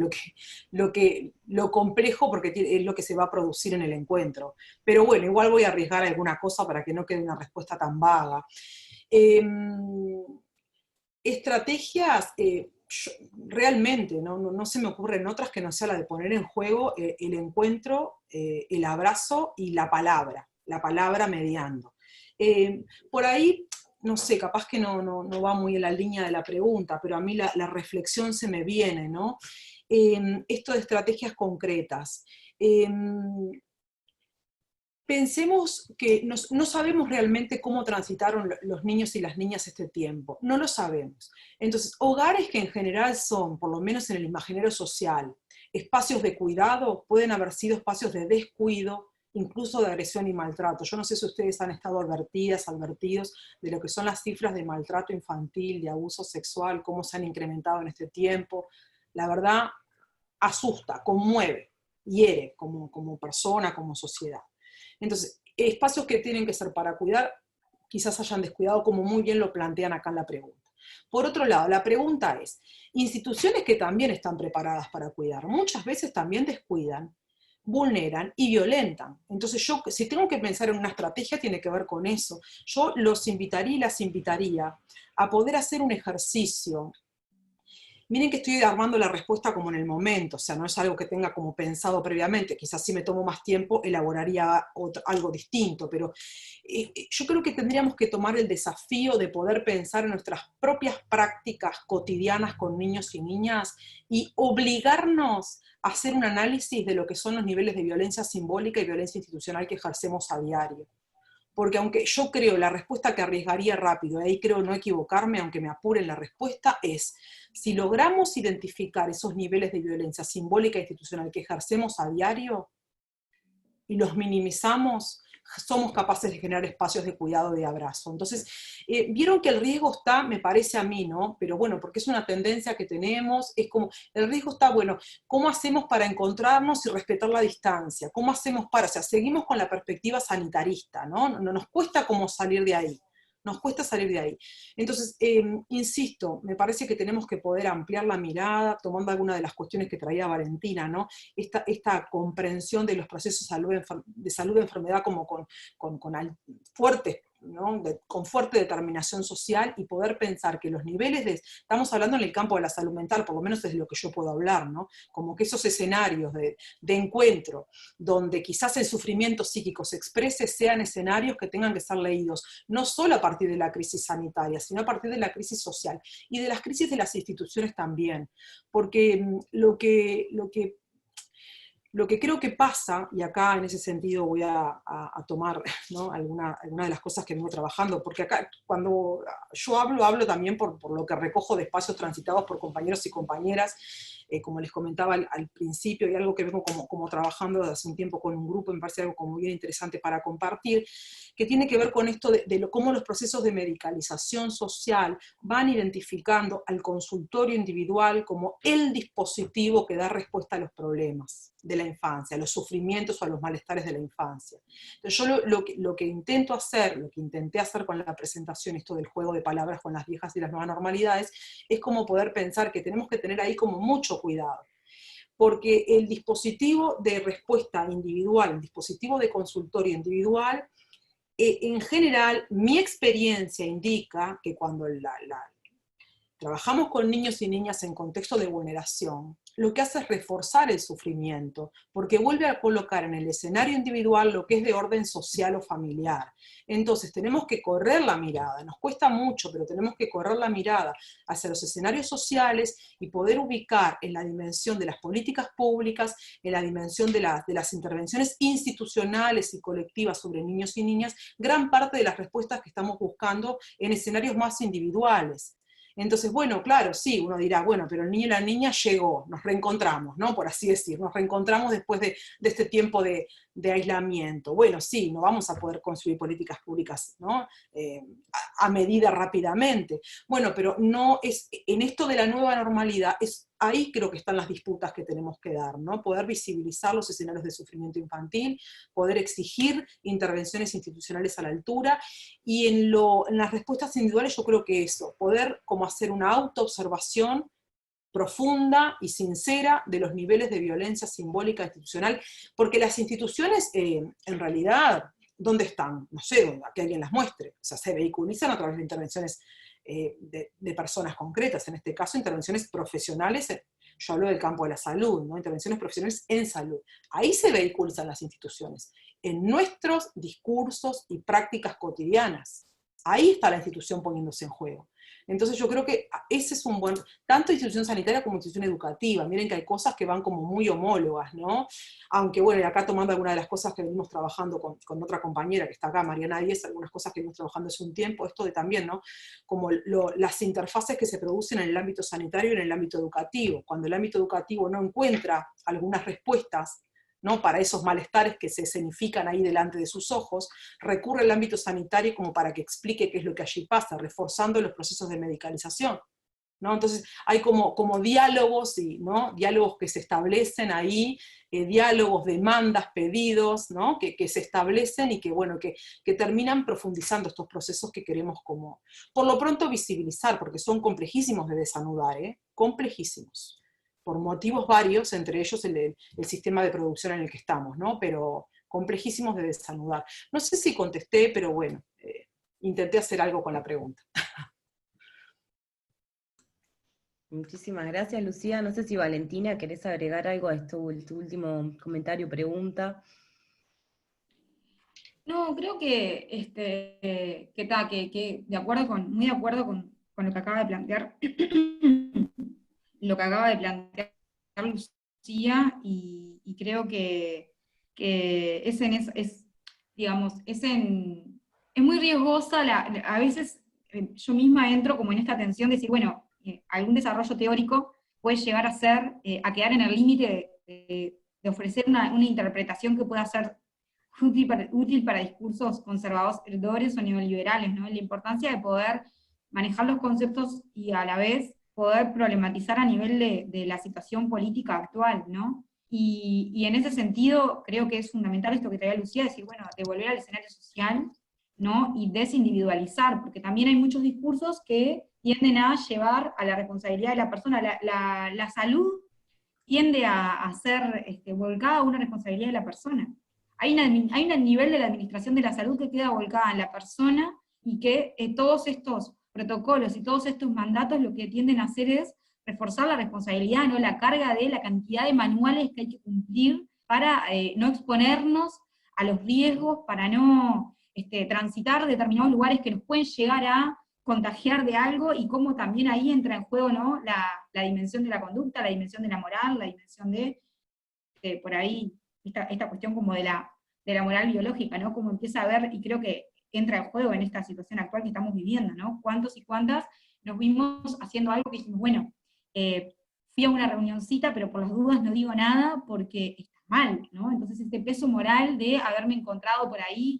lo complejo, porque es lo que se va a producir en el encuentro. Pero bueno, igual voy a arriesgar alguna cosa para que no quede una respuesta tan vaga. Estrategias, realmente no se me ocurren otras que no sea la de poner en juego el encuentro, el abrazo y la palabra mediando. Por ahí, no sé, capaz que no va muy en la línea de la pregunta, pero a mí la reflexión se me viene, ¿no? Esto de estrategias concretas. Pensemos que no sabemos realmente cómo transitaron los niños y las niñas este tiempo, no lo sabemos. Entonces, hogares que en general son, por lo menos en el imaginario social, espacios de cuidado pueden haber sido espacios de descuido, incluso de agresión y maltrato. Yo no sé si ustedes han estado advertidos de lo que son las cifras de maltrato infantil, de abuso sexual, cómo se han incrementado en este tiempo. La verdad, asusta, conmueve, hiere como persona, como sociedad. Entonces, espacios que tienen que ser para cuidar, quizás hayan descuidado, como muy bien lo plantean acá en la pregunta. Por otro lado, la pregunta es, instituciones que también están preparadas para cuidar, muchas veces también descuidan, vulneran y violentan. Entonces yo, si tengo que pensar en una estrategia, tiene que ver con eso. Yo los invitaría y las invitaría a poder hacer un ejercicio. Miren que estoy armando la respuesta como en el momento, o sea, no es algo que tenga como pensado previamente, quizás si me tomo más tiempo elaboraría algo distinto, pero yo creo que tendríamos que tomar el desafío de poder pensar en nuestras propias prácticas cotidianas con niños y niñas y obligarnos a hacer un análisis de lo que son los niveles de violencia simbólica y violencia institucional que ejercemos a diario. Porque aunque yo creo, la respuesta que arriesgaría rápido, ahí creo no equivocarme, aunque me apure en la respuesta, es, si logramos identificar esos niveles de violencia simbólica e institucional que ejercemos a diario y los minimizamos, somos capaces de generar espacios de cuidado, de abrazo. Entonces, vieron que el riesgo está, me parece a mí, ¿no? Pero bueno, porque es una tendencia que tenemos, es como, el riesgo está, bueno, ¿cómo hacemos para encontrarnos y respetar la distancia? ¿Cómo hacemos para, o sea, seguimos con la perspectiva sanitarista, ¿no? Nos cuesta como salir de ahí. Nos cuesta salir de ahí. Entonces, insisto, me parece que tenemos que poder ampliar la mirada, tomando alguna de las cuestiones que traía Valentina, ¿no? Esta comprensión de los procesos de salud de enfermedad como con fuertes, ¿no? Con fuerte determinación social, y poder pensar que los niveles estamos hablando en el campo de la salud mental, por lo menos es de lo que yo puedo hablar, ¿no? Como que esos escenarios de encuentro, donde quizás el sufrimiento psíquico se exprese, sean escenarios que tengan que ser leídos, no solo a partir de la crisis sanitaria, sino a partir de la crisis social, y de las crisis de las instituciones también, porque lo que creo que pasa, y acá en ese sentido voy a tomar, ¿no? alguna de las cosas que vengo trabajando, porque acá cuando yo hablo también por lo que recojo de espacios transitados por compañeros y compañeras, como les comentaba al principio, y algo que vengo como trabajando desde hace un tiempo con un grupo, me parece algo como bien interesante para compartir, que tiene que ver con esto de cómo los procesos de medicalización social van identificando al consultorio individual como el dispositivo que da respuesta a los problemas de la infancia, a los sufrimientos o a los malestares de la infancia. Entonces yo lo que intento hacer, lo que intenté hacer con la presentación, esto del juego de palabras con las viejas y las nuevas normalidades, es como poder pensar que tenemos que tener ahí como mucho cuidado, porque el dispositivo de respuesta individual, el dispositivo de consultorio individual, en general, mi experiencia indica que cuando trabajamos con niños y niñas en contexto de vulneración, lo que hace es reforzar el sufrimiento, porque vuelve a colocar en el escenario individual lo que es de orden social o familiar. Entonces tenemos que correr la mirada, nos cuesta mucho, pero tenemos que correr la mirada hacia los escenarios sociales y poder ubicar en la dimensión de las políticas públicas, en la dimensión de las intervenciones institucionales y colectivas sobre niños y niñas, gran parte de las respuestas que estamos buscando en escenarios más individuales. Entonces, bueno, claro, sí, uno dirá, bueno, pero el niño y la niña llegó, nos reencontramos, ¿no? Por así decir, nos reencontramos después de este tiempo de aislamiento. Bueno, sí, no vamos a poder construir políticas públicas, ¿no? A medida rápidamente. Bueno, pero no es, en esto de la nueva normalidad, ahí creo que están las disputas que tenemos que dar, ¿no? Poder visibilizar los escenarios de sufrimiento infantil, poder exigir intervenciones institucionales a la altura, y en las respuestas individuales yo creo que eso, poder como hacer una autoobservación profunda y sincera de los niveles de violencia simbólica institucional, porque las instituciones en realidad, ¿dónde están? No sé, que alguien las muestre, o sea, se vehiculizan a través de intervenciones de personas concretas, en este caso intervenciones profesionales, yo hablo del campo de la salud, ¿no? Intervenciones profesionales en salud, ahí se vehiculizan las instituciones, en nuestros discursos y prácticas cotidianas, ahí está la institución poniéndose en juego. Entonces yo creo que ese es un buen, tanto institución sanitaria como institución educativa. Miren que hay cosas que van como muy homólogas, ¿no? Aunque bueno, y acá tomando algunas de las cosas que venimos trabajando con otra compañera que está acá, Mariana Díez, algunas cosas que venimos trabajando hace un tiempo, esto de también, ¿no? Como las interfaces que se producen en el ámbito sanitario y en el ámbito educativo. Cuando el ámbito educativo no encuentra algunas respuestas, ¿no? Para esos malestares que se escenifican ahí delante de sus ojos, recurre al ámbito sanitario como para que explique qué es lo que allí pasa, reforzando los procesos de medicalización, ¿no? Entonces hay como diálogos, ¿no? Diálogos que se establecen ahí, diálogos, demandas, pedidos, ¿no? que se establecen y que, bueno, que terminan profundizando estos procesos que queremos como, por lo pronto, visibilizar, porque son complejísimos de desanudar, complejísimos, por motivos varios, entre ellos el sistema de producción en el que estamos, ¿no? Pero complejísimos de desanudar. No sé si contesté, pero bueno, intenté hacer algo con la pregunta. Muchísimas gracias, Lucía. No sé si Valentina, ¿querés agregar algo a tu último comentario, pregunta? No, creo que, que de acuerdo muy de acuerdo con lo que acaba de plantear, lo que acaba de plantear Lucía, y creo que digamos, es muy riesgosa, a veces yo misma entro como en esta tensión de decir, bueno, algún desarrollo teórico puede llegar a quedar en el límite de ofrecer una interpretación que pueda ser útil para discursos conservadores o neoliberales, ¿no? La importancia de poder manejar los conceptos y a la vez poder problematizar a nivel de la situación política actual, ¿no? Y en ese sentido creo que es fundamental esto que traía Lucía, decir, bueno, devolver al escenario social, ¿no? Y desindividualizar, porque también hay muchos discursos que tienden a llevar a la responsabilidad de la persona. La salud tiende a ser volcada a una responsabilidad de la persona. Hay un nivel de la administración de la salud que queda volcada en la persona y que todos estos protocolos y todos estos mandatos lo que tienden a hacer es reforzar la responsabilidad, ¿no? La carga de la cantidad de manuales que hay que cumplir para no exponernos a los riesgos, para no transitar determinados lugares que nos pueden llegar a contagiar de algo, y cómo también ahí entra en juego, ¿no? la dimensión de la conducta, la dimensión de la moral, la dimensión de por ahí, esta cuestión como de la moral biológica, ¿no? Como empieza a ver, y creo que entra en juego en esta situación actual que estamos viviendo, ¿no? ¿Cuántos y cuántas nos vimos haciendo algo que dijimos, bueno, fui a una reunioncita, pero por las dudas no digo nada porque está mal, ¿no? Entonces este peso moral de haberme encontrado por ahí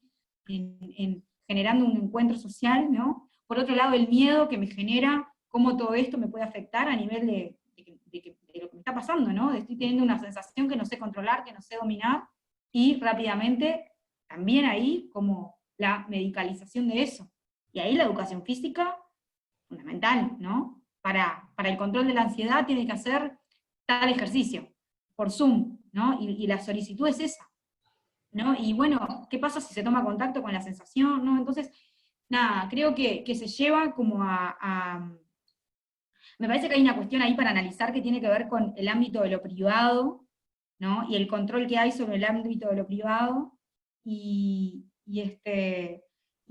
generando un encuentro social, ¿no? Por otro lado, el miedo que me genera, cómo todo esto me puede afectar a nivel de lo que me está pasando, ¿no? Estoy teniendo una sensación que no sé controlar, que no sé dominar, y rápidamente, también ahí, como la medicalización de eso. Y ahí la educación física, fundamental, ¿no? Para el control de la ansiedad tiene que hacer tal ejercicio, por Zoom, ¿no? Y la solicitud es esa, ¿no? Y bueno, ¿qué pasa si se toma contacto con la sensación, ¿no? Entonces, nada, creo que se lleva como me parece que hay una cuestión ahí para analizar que tiene que ver con el ámbito de lo privado, ¿no? Y el control que hay sobre el ámbito de lo privado, y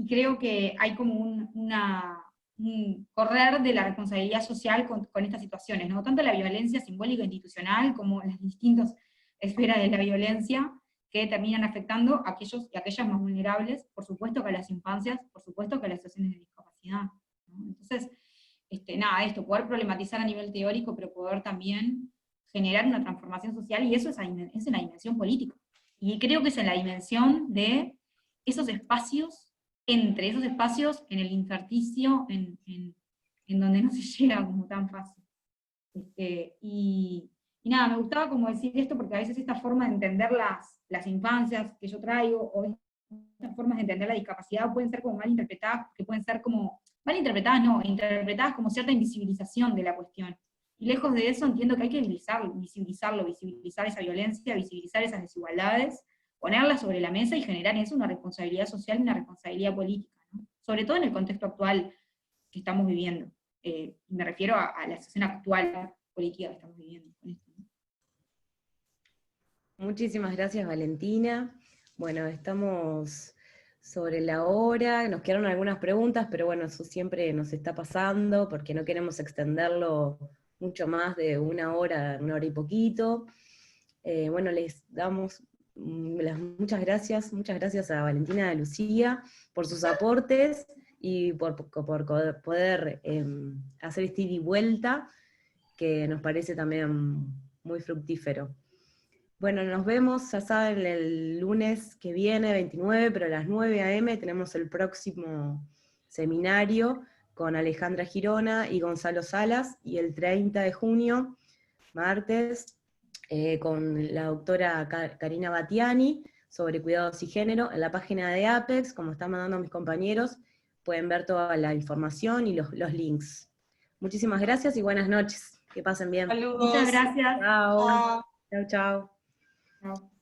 creo que hay como un correr de la responsabilidad social con estas situaciones, ¿no? Tanto la violencia simbólica e institucional como las distintas esferas de la violencia que terminan afectando a aquellos y aquellas más vulnerables, por supuesto que a las infancias, por supuesto que a las situaciones de discapacidad, ¿no? Entonces, nada, esto, poder problematizar a nivel teórico, pero poder también generar una transformación social, y eso es en la dimensión política. Y creo que es en la dimensión de esos espacios, entre esos espacios, en el intersticio, en donde no se llega como tan fácil. Y nada, me gustaba como decir esto, porque a veces esta forma de entender las infancias que yo traigo, o estas formas de entender la discapacidad pueden ser como mal interpretadas, que pueden ser como, mal interpretadas no, interpretadas como cierta invisibilización de la cuestión. Y lejos de eso entiendo que hay que visibilizar esa violencia, visibilizar esas desigualdades, ponerlas sobre la mesa y generar en eso una responsabilidad social y una responsabilidad política, ¿no? Sobre todo en el contexto actual que estamos viviendo. Me refiero a la situación actual política que estamos viviendo con esto, ¿no? Muchísimas gracias, Valentina. Bueno, estamos sobre la hora, nos quedaron algunas preguntas, pero bueno, eso siempre nos está pasando, porque no queremos extenderlo mucho más de una hora y poquito. Bueno, les damos las muchas gracias a Valentina y a Lucía por sus aportes, y por poder hacer este ida y vuelta, que nos parece también muy fructífero. Bueno, nos vemos, ya saben, el lunes que viene, 29, pero a las 9 a.m. tenemos el próximo seminario con Alejandra Girona y Gonzalo Salas, y el 30 de junio, martes, con la doctora Karina Battiani, sobre cuidados y género. En la página de Apex, como están mandando mis compañeros, pueden ver toda la información y los links. Muchísimas gracias y buenas noches. Que pasen bien. Saludos. Muchas gracias. Chao. Chao. Chao, chao. Chao.